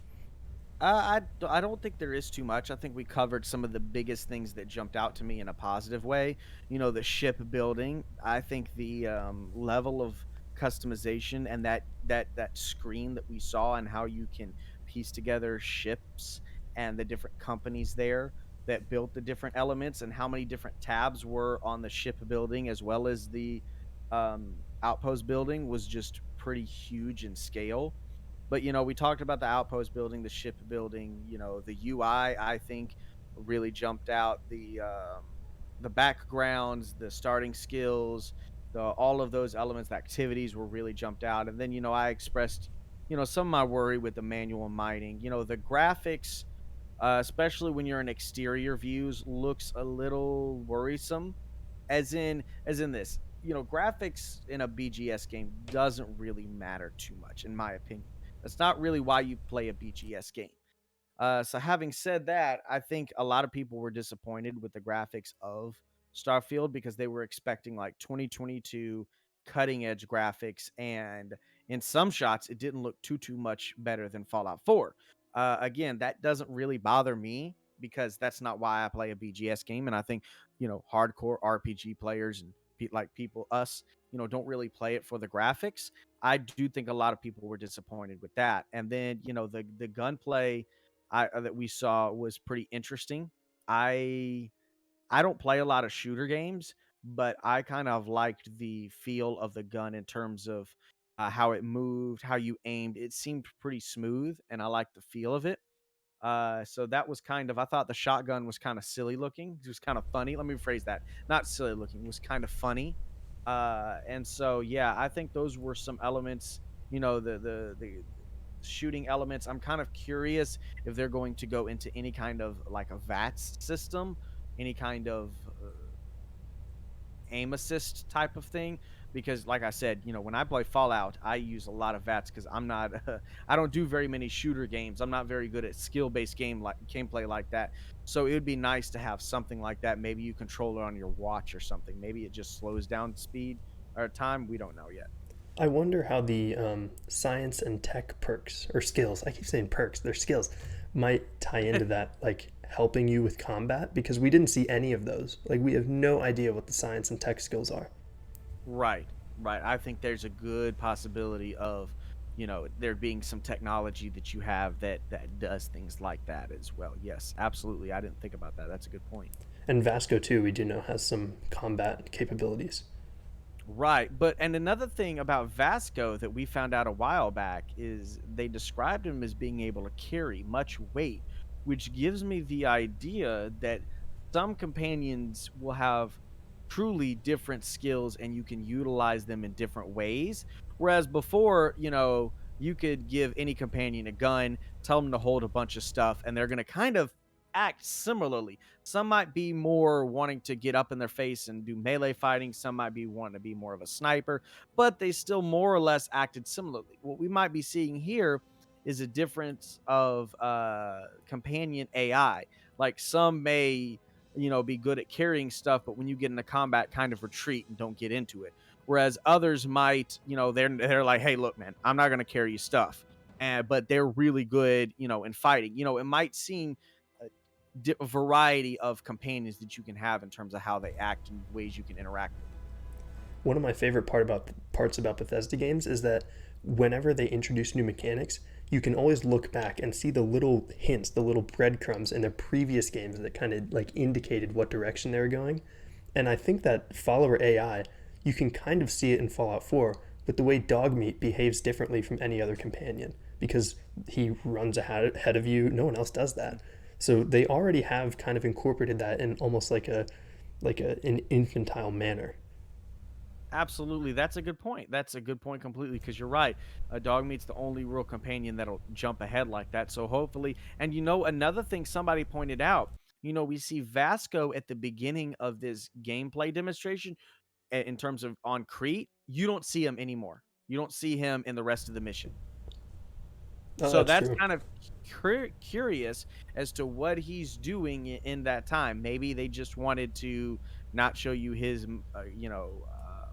I don't think there is too much. I think we covered some of the biggest things that jumped out to me in a positive way. The ship building. I think the level of customization and that screen that we saw and how you can piece together ships and the different companies there that built the different elements and how many different tabs were on the ship building as well as the outpost building was just pretty huge in scale. But we talked about the outpost building, the ship building. The UI I think really jumped out. The backgrounds, the starting skills, the all of those elements, the activities were really jumped out. And then I expressed some of my worry with the manual mining. The graphics, especially when you're in exterior views, looks a little worrisome. As in this, graphics in a BGS game doesn't really matter too much, in my opinion. That's not really why you play a BGS game. So having said that, I think a lot of people were disappointed with the graphics of Starfield because they were expecting like 2022 cutting edge graphics, and in some shots it didn't look too much better than Fallout 4. Again, that doesn't really bother me because that's not why I play a BGS game, and I think hardcore RPG players and like people us don't really play it for the graphics. I do think a lot of people were disappointed with that, and then the gunplay that we saw was pretty interesting. I I don't play a lot of shooter games, but I kind of liked the feel of the gun in terms of how it moved, how you aimed. It seemed pretty smooth, and I liked the feel of it. So that was kind of, I thought the shotgun was kind of silly looking. It was kind of funny. Let me rephrase that. Not silly looking, it was kind of funny. And so, yeah, I think those were some elements, the shooting elements. I'm kind of curious if they're going to go into any kind of like a VATS system, any kind of aim assist type of thing, because like I said, when I play Fallout I use a lot of VATS because I'm not I don't do very many shooter games. I'm not very good at skill based gameplay like that. So it would be nice to have something like that. Maybe you control it on your watch or something. Maybe it just slows down speed or time. We don't know yet. I wonder how the science and tech perks or skills, I keep saying perks, they're skills, might tie into that, like helping you with combat, because we didn't see any of those. Like, we have no idea what the science and tech skills are. Right, right. I think there's a good possibility of, there being some technology that you have that does things like that as well. Yes, absolutely. I didn't think about that. That's a good point. And Vasco, too, we do know has some combat capabilities. Right, but and another thing about Vasco that we found out a while back is they described him as being able to carry much weight, which gives me the idea that some companions will have truly different skills and you can utilize them in different ways. Whereas before, you could give any companion a gun, tell them to hold a bunch of stuff, and they're going to kind of act similarly. Some might be more wanting to get up in their face and do melee fighting. Some might be wanting to be more of a sniper, but they still more or less acted similarly. What we might be seeing here is a difference of companion AI. Like some may, be good at carrying stuff, but when you get into combat, kind of retreat and don't get into it. Whereas others might, they're like, hey, look, man, I'm not going to carry you stuff. But they're really good, in fighting. It might seem a variety of companions that you can have in terms of how they act and ways you can interact with them. One of my favorite parts about Bethesda games is that whenever they introduce new mechanics, you can always look back and see the little hints, the little breadcrumbs in their previous games that kind of like indicated what direction they were going. And I think that follower AI, you can kind of see it in Fallout 4 with the way Dogmeat behaves differently from any other companion because he runs ahead of you. No one else does that. So they already have kind of incorporated that in almost like an infantile manner. Absolutely, that's a good point. That's a good point completely because you're right. A dog meat's the only real companion that'll jump ahead like that. So hopefully, and another thing somebody pointed out. We see Vasco at the beginning of this gameplay demonstration in terms of on Crete, you don't see him anymore. You don't see him in the rest of the mission. Oh, So that's that's true. kind of curious as to what he's doing in that time. Maybe they just wanted to not show you his,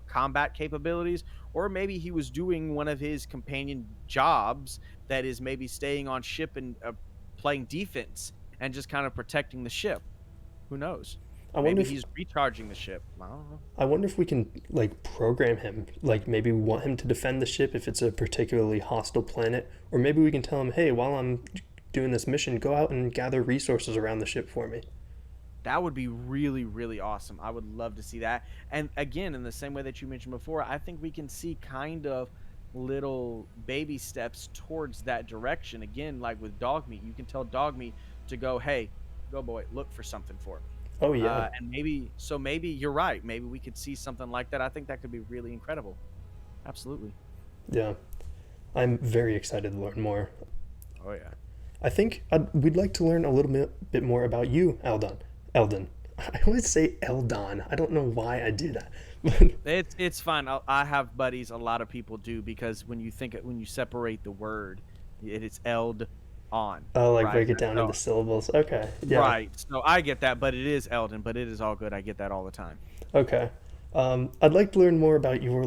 combat capabilities, or maybe he was doing one of his companion jobs that is maybe staying on ship and playing defense and just kind of protecting the ship. Who knows? I wonder Maybe if he's recharging the ship. I don't know. I wonder if we can like program him, like maybe we want him to defend the ship if it's a particularly hostile planet, or maybe we can tell him, hey, while I'm doing this mission, go out and gather resources around the ship for me. That would be really, really awesome. I would love to see that. And again, in the same way that you mentioned before, I think we can see kind of little baby steps towards that direction. Again, like with Dogmeat, you can tell Dogmeat to go, hey, go boy, look for something for me. Oh yeah, And maybe you're right. Maybe we could see something like that. I think that could be really incredible. Absolutely. yeah. I'm very excited to learn more. Oh yeah. I think we'd like to learn a little bit more about you, Eldon. Eldon. I always say Eldon. I don't know why I do that. It's fine. I have buddies. A lot of people do, because when you separate the word, it's eld on, Oh, like right? break it down So into syllables. Okay. Yeah. right. So I get that, but it is Eldon, but it is all good. I get that all the time. Okay. I'd like to learn more about your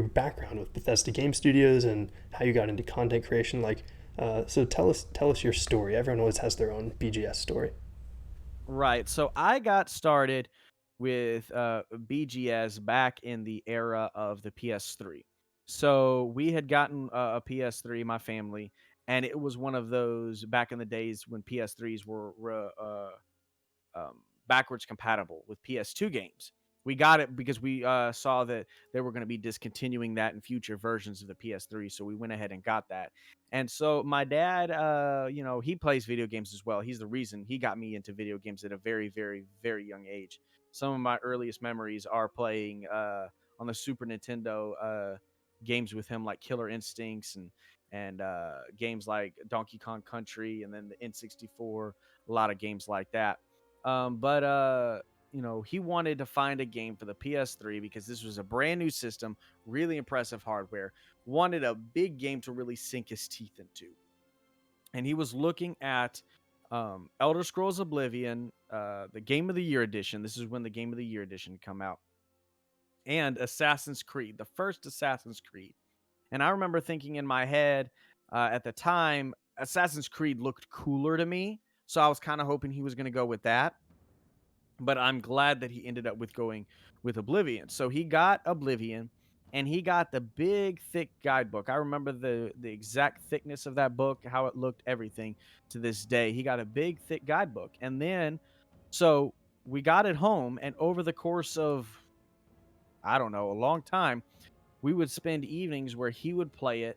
background with Bethesda Game Studios and how you got into content creation. So tell us your story. Everyone always has their own BGS story. Right. So I got started with BGS back in the era of the PS3. So we had gotten a PS3, my family, and it was one of those back in the days when PS3s were backwards compatible with PS2 games. We got it because we saw that they were going to be discontinuing that in future versions of the PS3, so we went ahead and got that. And so my dad, he plays video games as well. He's the reason he got me into video games at a very, very, very young age. Some of my earliest memories are playing on the Super Nintendo games with him, like Killer Instincts and games like Donkey Kong Country, and then the N64. A lot of games like that. But he wanted to find a game for the PS3 because this was a brand new system, really impressive hardware. Wanted a big game to really sink his teeth into, and he was looking at Elder Scrolls Oblivion, the Game of the Year edition. This is when the Game of the Year edition come out, and Assassin's Creed, the first Assassin's Creed. And I remember thinking in my head at the time, Assassin's Creed looked cooler to me, so I was kind of hoping he was going to go with that. But I'm glad that he ended up with going with Oblivion. So he got Oblivion, and he got the big thick guidebook. I remember the exact thickness of that book, how it looked, everything to this day. He got a big thick guidebook. And then so we got it home, and over the course of, I don't know, a long time, we would spend evenings where he would play it.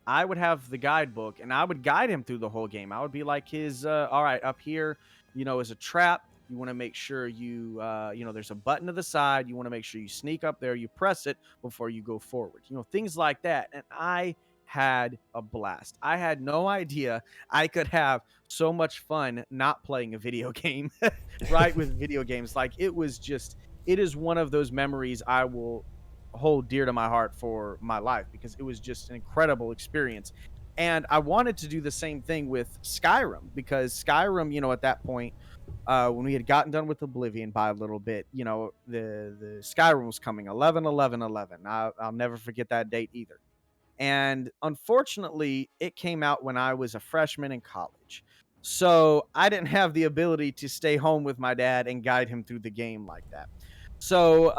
I would have the guidebook, and I would guide him through the whole game. I would be like his, all right, up here, is a trap. You want to make sure there's a button to the side. You want to make sure you sneak up there, you press it before you go forward. Things like that. And I had a blast. I had no idea I could have so much fun not playing a video game, right? With video games. Like, it is one of those memories I will hold dear to my heart for my life, because it was just an incredible experience. And I wanted to do the same thing with Skyrim, because Skyrim, at that point, when we had gotten done with Oblivion by a little bit, the Skyrim was coming 11/11/11. I'll never forget that date either. And unfortunately, it came out when I was a freshman in college. So I didn't have the ability to stay home with my dad and guide him through the game like that. So,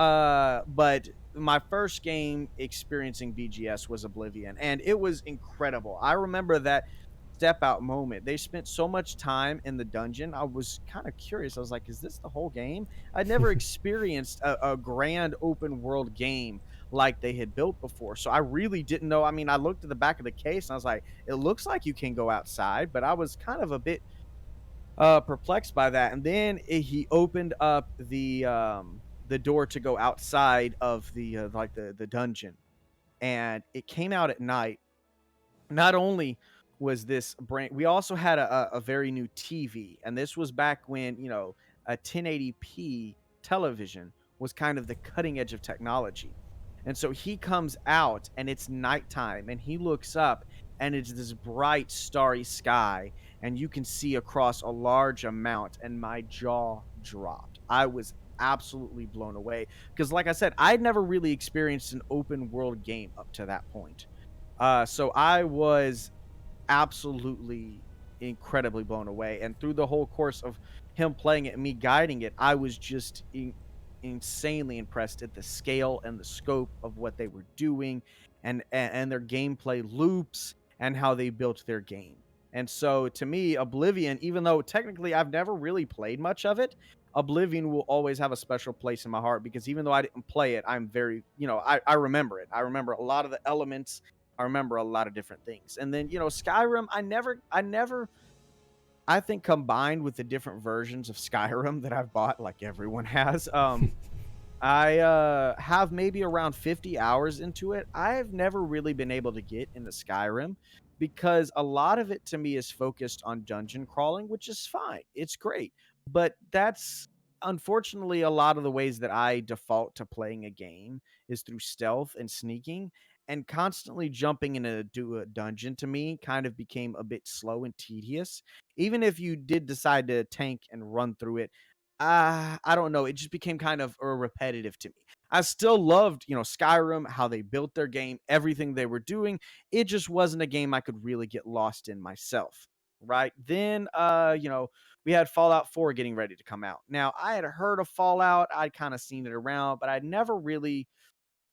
but my first game experiencing BGS was Oblivion, and it was incredible. I remember that step out moment. They spent so much time in the dungeon. I was kind of curious. I was like, is this the whole game? I'd never experienced a grand open world game like they had built before. So I really didn't know. I mean, I looked at the back of the case and I was like, it looks like you can go outside, but I was kind of a bit perplexed by that. And then he opened up the door to go outside of the dungeon, and it came out at night. Not only was this brand, we also had a very new TV, and this was back when a 1080p television was kind of the cutting edge of technology. And so he comes out and it's nighttime and he looks up and it's this bright starry sky and you can see across a large amount, and my jaw dropped. I was absolutely blown away because, like I said, I'd never really experienced an open world game up to that point. So I was absolutely incredibly blown away. And through the whole course of him playing it and me guiding it, I was just insanely impressed at the scale and the scope of what they were doing, and their gameplay loops and how they built their game. And so to me, Oblivion, even though technically I've never really played much of it, Oblivion will always have a special place in my heart because even though I didn't play it, I'm very, I remember it. I remember a lot of the elements. I remember a lot of different things. And then, Skyrim, I think combined with the different versions of Skyrim that I've bought, like everyone has, I have maybe around 50 hours into it. I've never really been able to get into Skyrim because a lot of it to me is focused on dungeon crawling, which is fine. It's great. But that's unfortunately a lot of the ways that I default to playing a game is through stealth and sneaking, and constantly jumping into a dungeon to me kind of became a bit slow and tedious. Even if you did decide to tank and run through it, I don't know. It just became kind of repetitive to me. I still loved, Skyrim, how they built their game, everything they were doing. It just wasn't a game I could really get lost in myself. Right. Then, we had Fallout 4 getting ready to come out. Now, I had heard of Fallout. I'd kind of seen it around, but I'd never really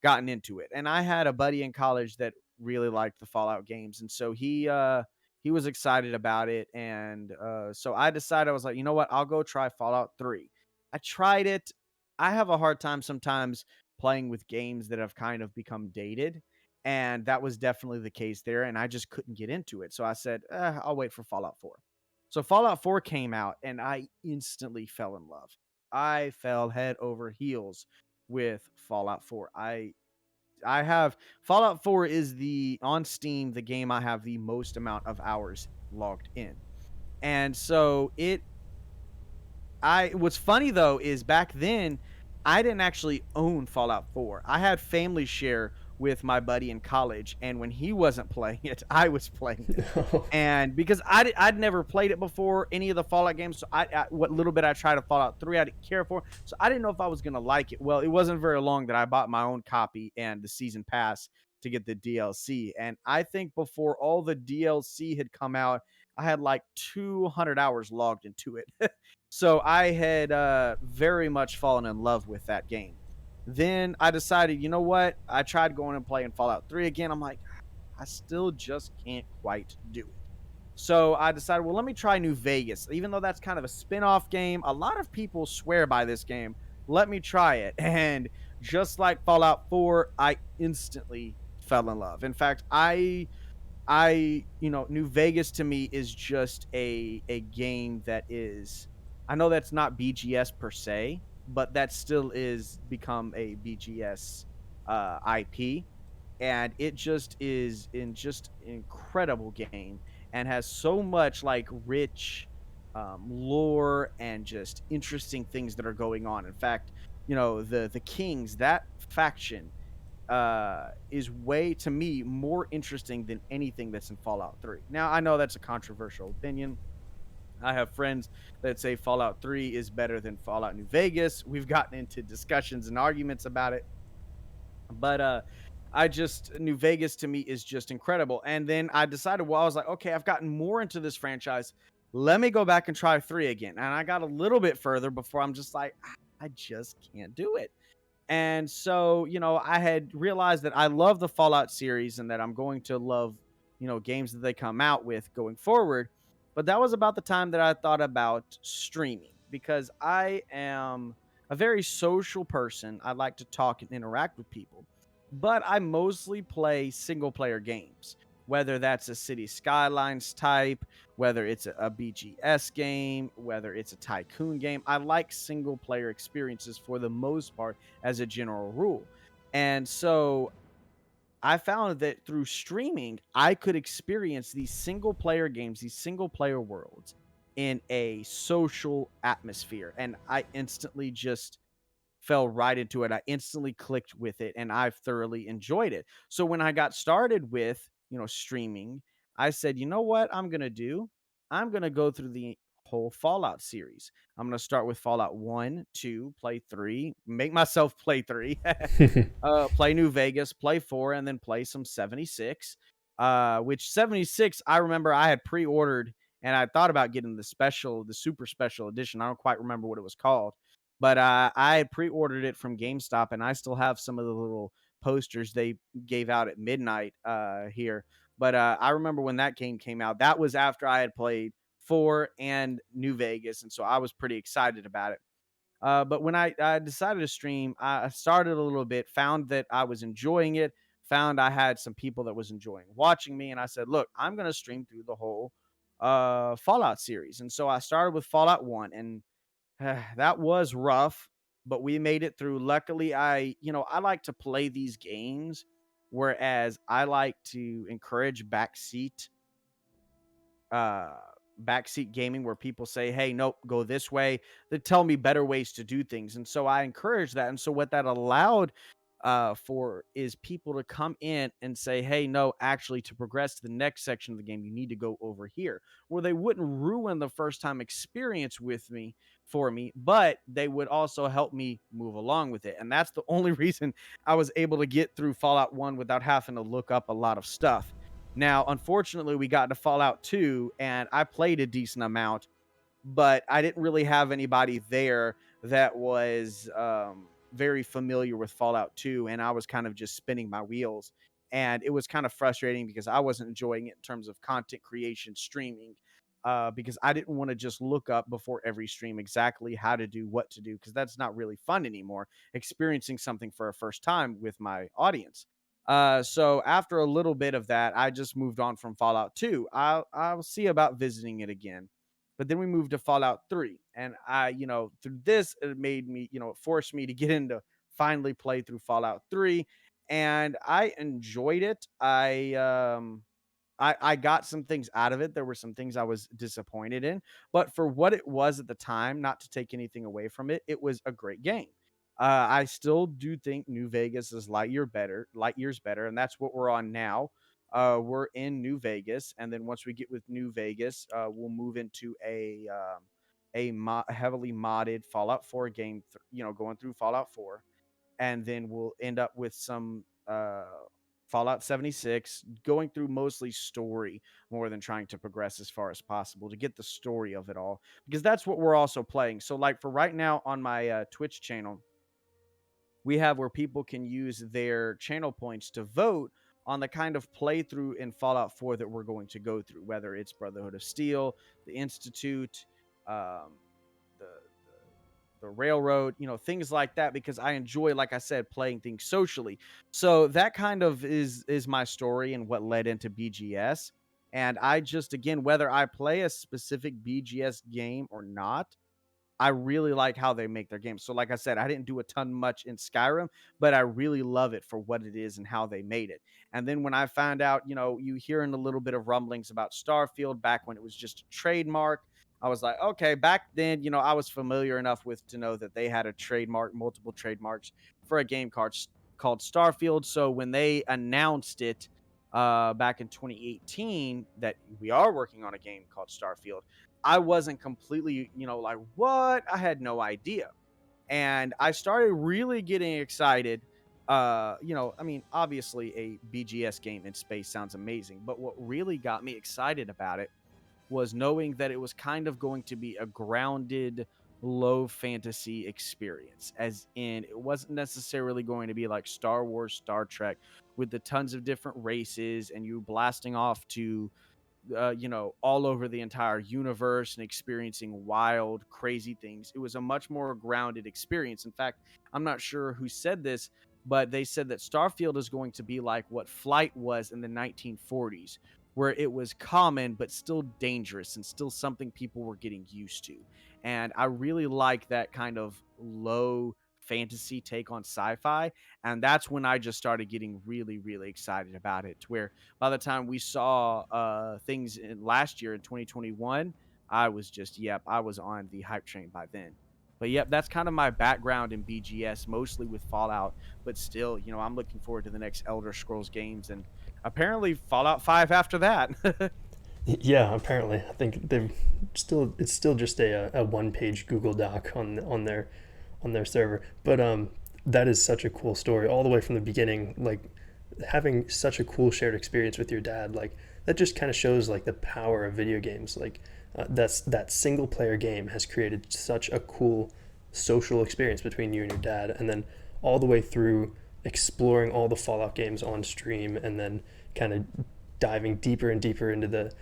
gotten into it. And I had a buddy in college that really liked the Fallout games, and so he was excited about it. And so I decided, I was like, you know what, I'll go try Fallout 3. I tried it. I have a hard time sometimes playing with games that have kind of become dated, and that was definitely the case there, and I just couldn't get into it. So I said, I'll wait for Fallout 4. So Fallout 4 came out and I instantly fell in love. I fell head over heels with Fallout 4. I have Fallout 4 is the on Steam the game I have the most amount of hours logged in. And so what's funny though is back then I didn't actually own Fallout 4. I had family share with my buddy in college, and when he wasn't playing it, I was playing it. And because I'd never played it before, any of the Fallout games, so what little bit I tried of Fallout 3, I didn't care for. So I didn't know if I was going to like it. Well, it wasn't very long that I bought my own copy and the season pass to get the DLC. And I think before all the DLC had come out, I had like 200 hours logged into it. So I had very much fallen in love with that game. Then I decided, you know what? I tried going and playing Fallout 3 again. I'm like, I still just can't quite do it. So I decided, well, let me try New Vegas. Even though that's kind of a spin-off game, a lot of people swear by this game. Let me try it. And just like Fallout 4, I instantly fell in love. In fact, New Vegas to me is just a game that is, I know that's not BGS per se, but that still is become a BGS IP, and it just is just an incredible game and has so much like rich lore and just interesting things that are going on. In fact, the Kings, that faction is way, to me, more interesting than anything that's in Fallout 3. Now, I know that's a controversial opinion. I have friends that say Fallout 3 is better than Fallout New Vegas. We've gotten into discussions and arguments about it. But New Vegas to me is just incredible. And then I decided, well, I was like, okay, I've gotten more into this franchise. Let me go back and try 3 again. And I got a little bit further before I'm just like, I just can't do it. And so, I had realized that I love the Fallout series and that I'm going to love, games that they come out with going forward. But that was about the time that I thought about streaming, because I am a very social person. I like to talk and interact with people, but I mostly play single player games, whether that's a City Skylines type, whether it's a BGS game, whether it's a tycoon game. I like single player experiences for the most part as a general rule. And so I found that through streaming, I could experience these single player games, these single player worlds in a social atmosphere. And I instantly just fell right into it. I instantly clicked with it and I've thoroughly enjoyed it. So when I got started with, streaming, I said, you know what I'm going to do? I'm going to go through the whole Fallout series. I'm going to start with Fallout 1, 2, play 3, make myself play 3, play New Vegas, play 4, and then play some 76. Which 76, I remember I had pre-ordered and I thought about getting the super special edition. I don't quite remember what it was called, but I had pre-ordered it from GameStop, and I still have some of the little posters they gave out at midnight here. But I remember when that game came out. That was after I had played 4 and New Vegas, and so I was pretty excited about it. But when I decided to stream, I started a little bit, found that I was enjoying it, found I had some people that was enjoying watching me, and I said, look, I'm going to stream through the whole Fallout series. And so I started with Fallout 1, and that was rough, but we made it through. Luckily, I like to play these games, whereas I like to encourage uh backseat gaming, where people say, hey, nope, go this way. They tell me better ways to do things, and so I encourage that. And so what that allowed for is people to come in and say, hey, no, actually, to progress to the next section of the game, you need to go over here, where they wouldn't ruin the first time experience with me for me, but they would also help me move along with it. And that's the only reason I was able to get through Fallout 1 without having to look up a lot of stuff. Now, unfortunately, we got to Fallout 2, and I played a decent amount, but I didn't really have anybody there that was very familiar with Fallout 2, and I was kind of just spinning my wheels. And it was kind of frustrating because I wasn't enjoying it in terms of content creation, streaming, because I didn't want to just look up before every stream exactly how to do what to do, because that's not really fun anymore, experiencing something for a first time with my audience. So after a little bit of that, I just moved on from Fallout 2. I'll see about visiting it again. But then we moved to Fallout 3. And through this, it made me, it forced me to get into finally play through Fallout 3. And I enjoyed it. I got some things out of it. There were some things I was disappointed in, but for what it was at the time, not to take anything away from it, it was a great game. I still do think New Vegas is light years better, and that's what we're on now. We're in New Vegas, and then once we get with New Vegas, we'll move into a heavily modded Fallout 4 game. Going through Fallout 4, and then we'll end up with some Fallout 76, going through mostly story more than trying to progress as far as possible to get the story of it all, because that's what we're also playing. So, like for right now on my Twitch channel, we have where people can use their channel points to vote on the kind of playthrough in Fallout 4 that we're going to go through, whether it's Brotherhood of Steel, the Institute, um, the the railroad, things like that, because I enjoy, like I said, playing things socially. So that kind of is my story and what led into BGS. And I just, again, whether I play a specific BGS game or not, I really like how they make their games. So, like I said, I didn't do a ton much in Skyrim, but I really love it for what it is and how they made it. And then when I found out, you hearing a little bit of rumblings about Starfield back when it was just a trademark, I was like, okay, back then, I was familiar enough with to know that they had a trademark, multiple trademarks for a game called Starfield. So when they announced it back in 2018 that we are working on a game called Starfield, I wasn't completely, like, what? I had no idea. And I started really getting excited. I mean, obviously a BGS game in space sounds amazing, but what really got me excited about it was knowing that it was kind of going to be a grounded, low fantasy experience, as in it wasn't necessarily going to be like Star Wars, Star Trek, with the tons of different races and you blasting off to all over the entire universe and experiencing wild, crazy things. It was a much more grounded experience. In fact, I'm not sure who said this, but they said that Starfield is going to be like what Flight was in the 1940s, where it was common but still dangerous and still something people were getting used to. And I really like that kind of low fantasy take on sci-fi, and that's when I just started getting really, really excited about it, to where by the time we saw things in last year in 2021, I was just, I was on the hype train by then. But yep, that's kind of my background in BGS, mostly with Fallout. But still, I'm looking forward to the next Elder Scrolls games, and apparently Fallout 5 after that. Yeah, apparently. I think they've still it's still just a one page Google Doc on their server. But that is such a cool story all the way from the beginning. Like having such a cool shared experience with your dad, like that just kind of shows like the power of video games. Like that single player game has created such a cool social experience between you and your dad, and then all the way through exploring all the Fallout games on stream, and then kind of diving deeper and deeper into the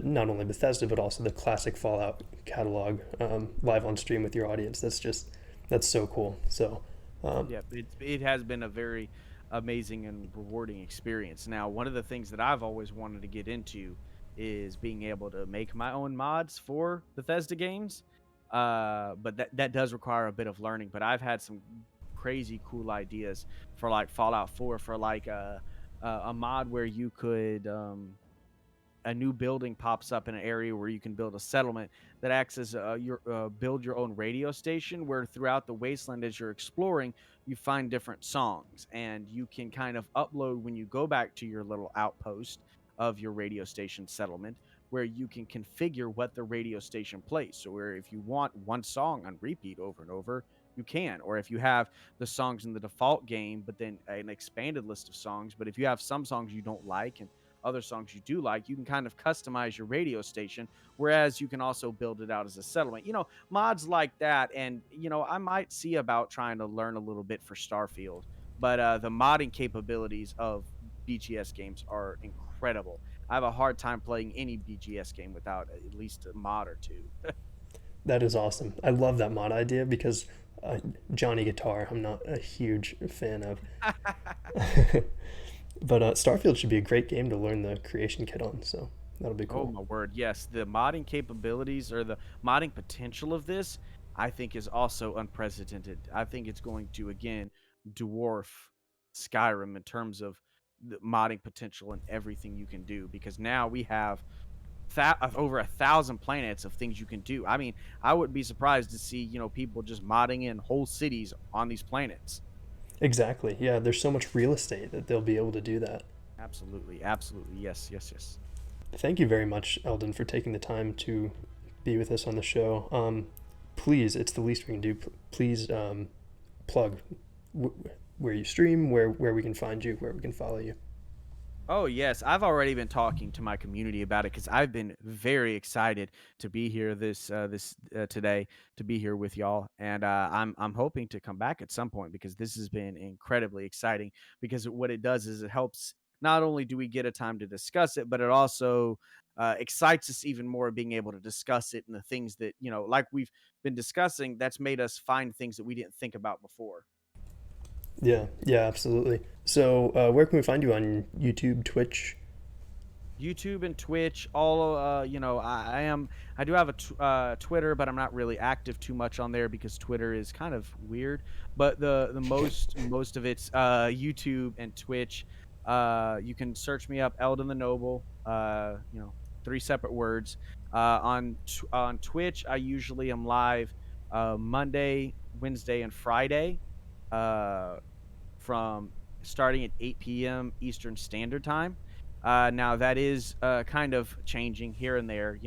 not only Bethesda but also the classic Fallout catalog live on stream with your audience. That's so cool. So Yep, it has been a very amazing and rewarding experience. Now, one of the things that I've always wanted to get into is being able to make my own mods for Bethesda games. But that does require a bit of learning. But I've had some crazy cool ideas for like Fallout 4 for like a mod where you could a new building pops up in an area where you can build a settlement that acts as your build your own radio station, where throughout the wasteland as you're exploring you find different songs, and you can kind of upload when you go back to your little outpost of your radio station settlement, where you can configure what the radio station plays. So where if you want one song on repeat over and over, you can, or if you have the songs in the default game but then an expanded list of songs, but if you have some songs you don't like and other songs you do like, you can kind of customize your radio station, whereas you can also build it out as a settlement. Mods like that. And I might see about trying to learn a little bit for Starfield, but the modding capabilities of BGS games are incredible. I have a hard time playing any BGS game without at least a mod or two. that is awesome. I love that mod idea because Johnny Guitar I'm not a huge fan of. But Starfield should be a great game to learn the creation kit on, so that'll be Oh cool. my word, yes. The modding capabilities, or the modding potential of this, I think is also unprecedented. I think it's going to again dwarf Skyrim in terms of the modding potential and everything you can do, because now we have over 1,000 planets of things you can do. I mean, I wouldn't be surprised to see, people just modding in whole cities on these planets. Exactly. Yeah, there's so much real estate that they'll be able to do that. Absolutely, absolutely. Yes, yes, yes. Thank you very much, Eldon, for taking the time to be with us on the show. Please, it's the least we can do. Please plug where you stream, where we can find you, where we can follow you. Oh yes, I've already been talking to my community about it because I've been very excited to be here this today, to be here with y'all, and I'm hoping to come back at some point because this has been incredibly exciting. Because what it does is it helps. Not only do we get a time to discuss it, but it also excites us even more being able to discuss it, and the things that like we've been discussing, that's made us find things that we didn't think about before. Yeah, yeah, absolutely. So, where can we find you on YouTube, Twitch? YouTube and Twitch, all I do have a Twitter, but I'm not really active too much on there because Twitter is kind of weird. But the most of it's YouTube and Twitch. You can search me up, Eldon the Noble. 3 separate words. On Twitch, I usually am live Monday, Wednesday, and Friday, from starting at 8 p.m. Eastern Standard Time. Now that is kind of changing here and there,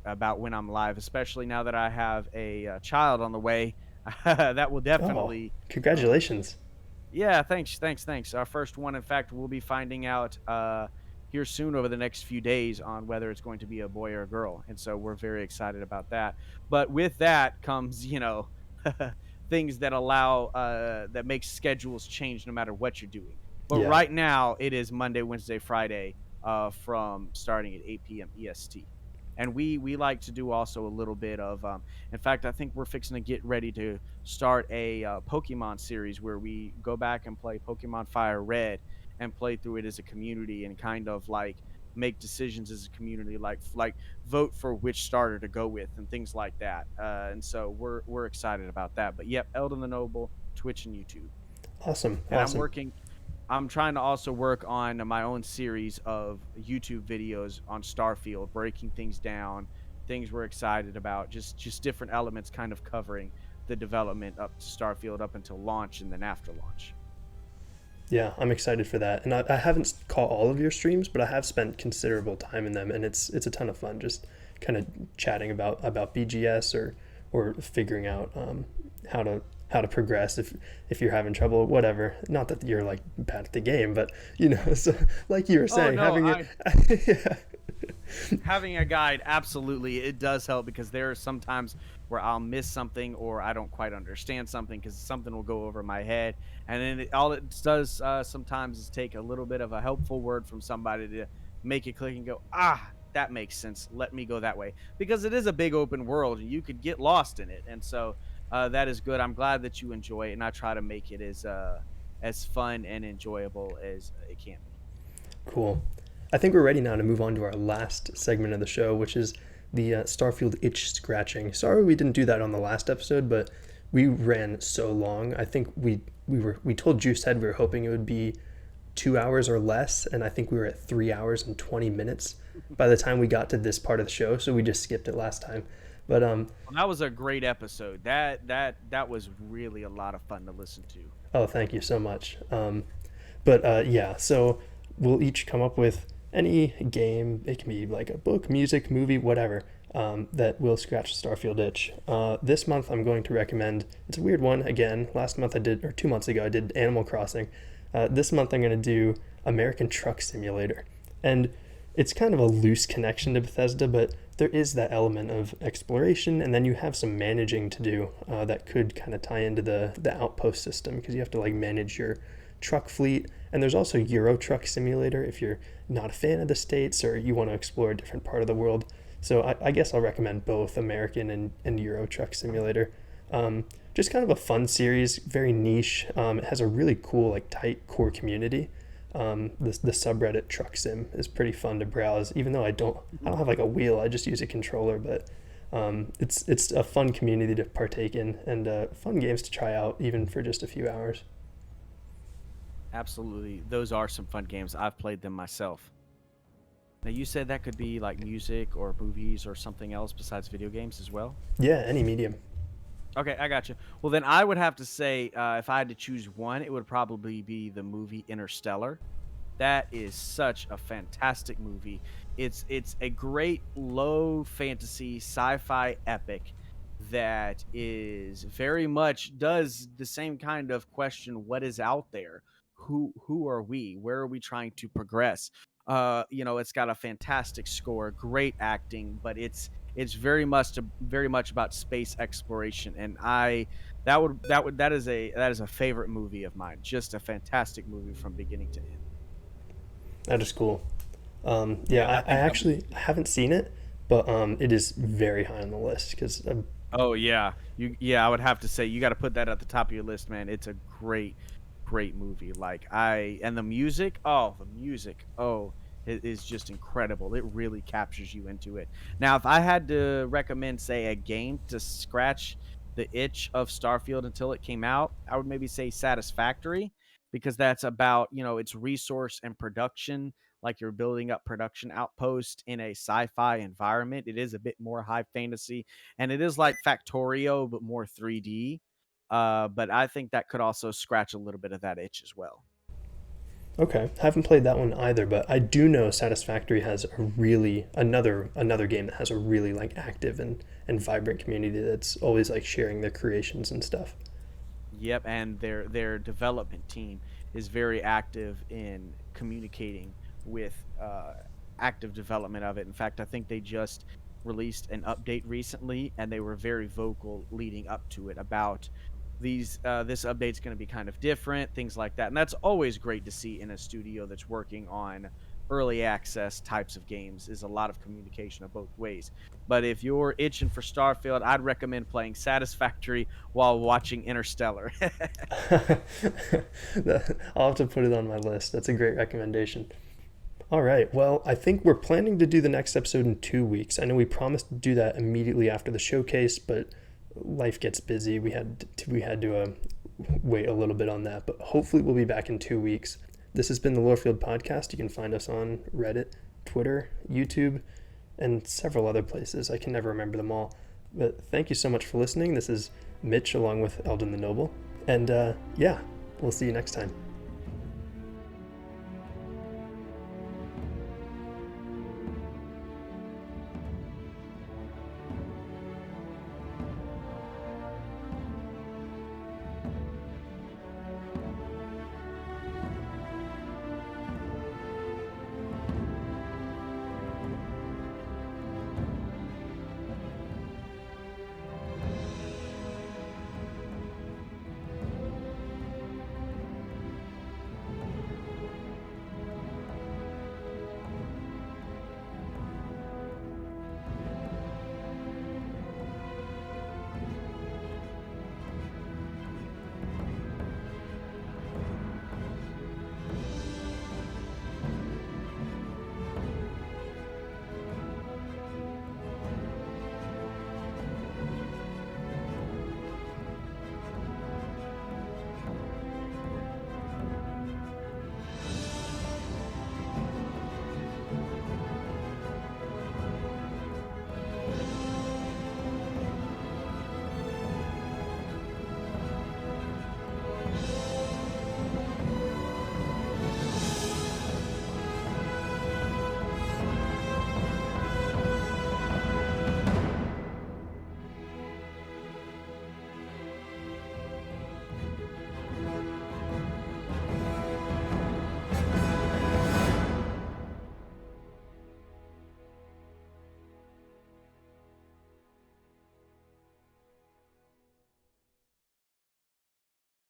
about when I'm live, especially now that I have a child on the way. That will Oh, definitely. congratulations. Yeah, thanks. Our first one, in fact, we'll be finding out here soon over the next few days on whether it's going to be a boy or a girl, and so we're very excited about that. But with that comes, things that allow that make schedules change no matter what you're doing. But Yeah. right now, it is Monday, Wednesday, Friday, from starting at 8 p.m. EST. And we like to do also a little bit of, in fact, I think we're fixing to get ready to start a Pokemon series where we go back and play Pokemon Fire Red and play through it as a community, and kind of like make decisions as a community, like vote for which starter to go with and things like that. And so we're excited about that. But yep, Eldon the Noble, Twitch and YouTube. Awesome. And Awesome. I'm trying to also work on my own series of YouTube videos on Starfield, breaking things down, things we're excited about, just different elements kind of covering the development up to Starfield up until launch and then after launch. Yeah, I'm excited for that. And I haven't caught all of your streams, but I have spent considerable time in them, and it's a ton of fun just kind of chatting about BGS or figuring out how to progress if you're having trouble, whatever. Not that you're like bad at the game, but so like you were saying, yeah. Having a guide, absolutely, it does help, because there are some times where I'll miss something or I don't quite understand something because something will go over my head, and then all it does sometimes is take a little bit of a helpful word from somebody to make it click and go, that makes sense, let me go that way, because it is a big open world and you could get lost in it. And so that is good. I'm glad that you enjoy it, and I try to make it as fun and enjoyable as it can be. Cool. I think we're ready now to move on to our last segment of the show, which is the Starfield itch scratching. Sorry we didn't do that on the last episode, but we ran so long. I think we told Juicehead we were hoping it would be 2 hours or less, and I think we were at 3 hours and 20 minutes by the time we got to this part of the show, so we just skipped it last time. But well, that was a great episode. That was really a lot of fun to listen to. Oh, thank you so much. Yeah, so we'll each come up with any game. It can be like a book, music, movie, whatever, that will scratch the Starfield itch. This month I'm going to recommend, it's a weird one again. Last month 2 months ago I did Animal Crossing. This month I'm going to do American Truck Simulator. And it's kind of a loose connection to Bethesda, but there is that element of exploration, and then you have some managing to do that could kind of tie into the Outpost system, because you have to like manage your truck fleet. And there's also Euro Truck Simulator if you're not a fan of the States or you want to explore a different part of the world. So I guess I'll recommend both American and Euro Truck Simulator. Just kind of a fun series, very niche. It has a really cool, like, tight core community. The subreddit Truck Sim is pretty fun to browse, even though I don't have like a wheel. I just use a controller, but it's a fun community to partake in, and fun games to try out even for just a few hours. Absolutely. Those are some fun games. I've played them myself. Now, you said that could be like music or movies or something else besides video games as well? Yeah, any medium. Okay, I got you. Well, then I would have to say, if I had to choose one, it would probably be the movie Interstellar. That is such a fantastic movie. It's a great low fantasy sci-fi epic that is very much does the same kind of question, what is out there? Who are we? Where are we trying to progress? It's got a fantastic score, great acting, but it's very much about space exploration, and that is a favorite movie of mine. Just a fantastic movie from beginning to end. That is cool. I actually haven't seen it, but it is very high on the list because. Oh yeah, I would have to say you got to put that at the top of your list, man. It's a great movie. And the music, it is just incredible. It really captures you into it. Now, if I had to recommend, say, a game to scratch the itch of Starfield until it came out, I would maybe say Satisfactory, because that's about, its resource and production, like you're building up production outpost in a sci-fi environment. It is a bit more high fantasy, and it is like Factorio, but more 3D. But I think that could also scratch a little bit of that itch as well. Okay, haven't played that one either, but I do know Satisfactory has a really another game that has a really like active and vibrant community that's always like sharing their creations and stuff. Yep, and their development team is very active in communicating with active development of it. In fact, I think they just released an update recently, and they were very vocal leading up to it about this update's going to be kind of different, things like that. And that's always great to see in a studio that's working on early access types of games, is a lot of communication of both ways. But if you're itching for Starfield, I'd recommend playing Satisfactory while watching Interstellar. I'll have to put it on my list. That's a great recommendation. All right, well, I think we're planning to do the next episode in 2 weeks. I know we promised to do that immediately after the showcase, but life gets busy. We had to wait a little bit on that, but hopefully we'll be back in 2 weeks. This has been the Lorefield Podcast. You can find us on Reddit, Twitter, YouTube, and several other places. I can never remember them all. But thank you so much for listening. This is Mitch along with Eldon the Noble. And yeah, we'll see you next time.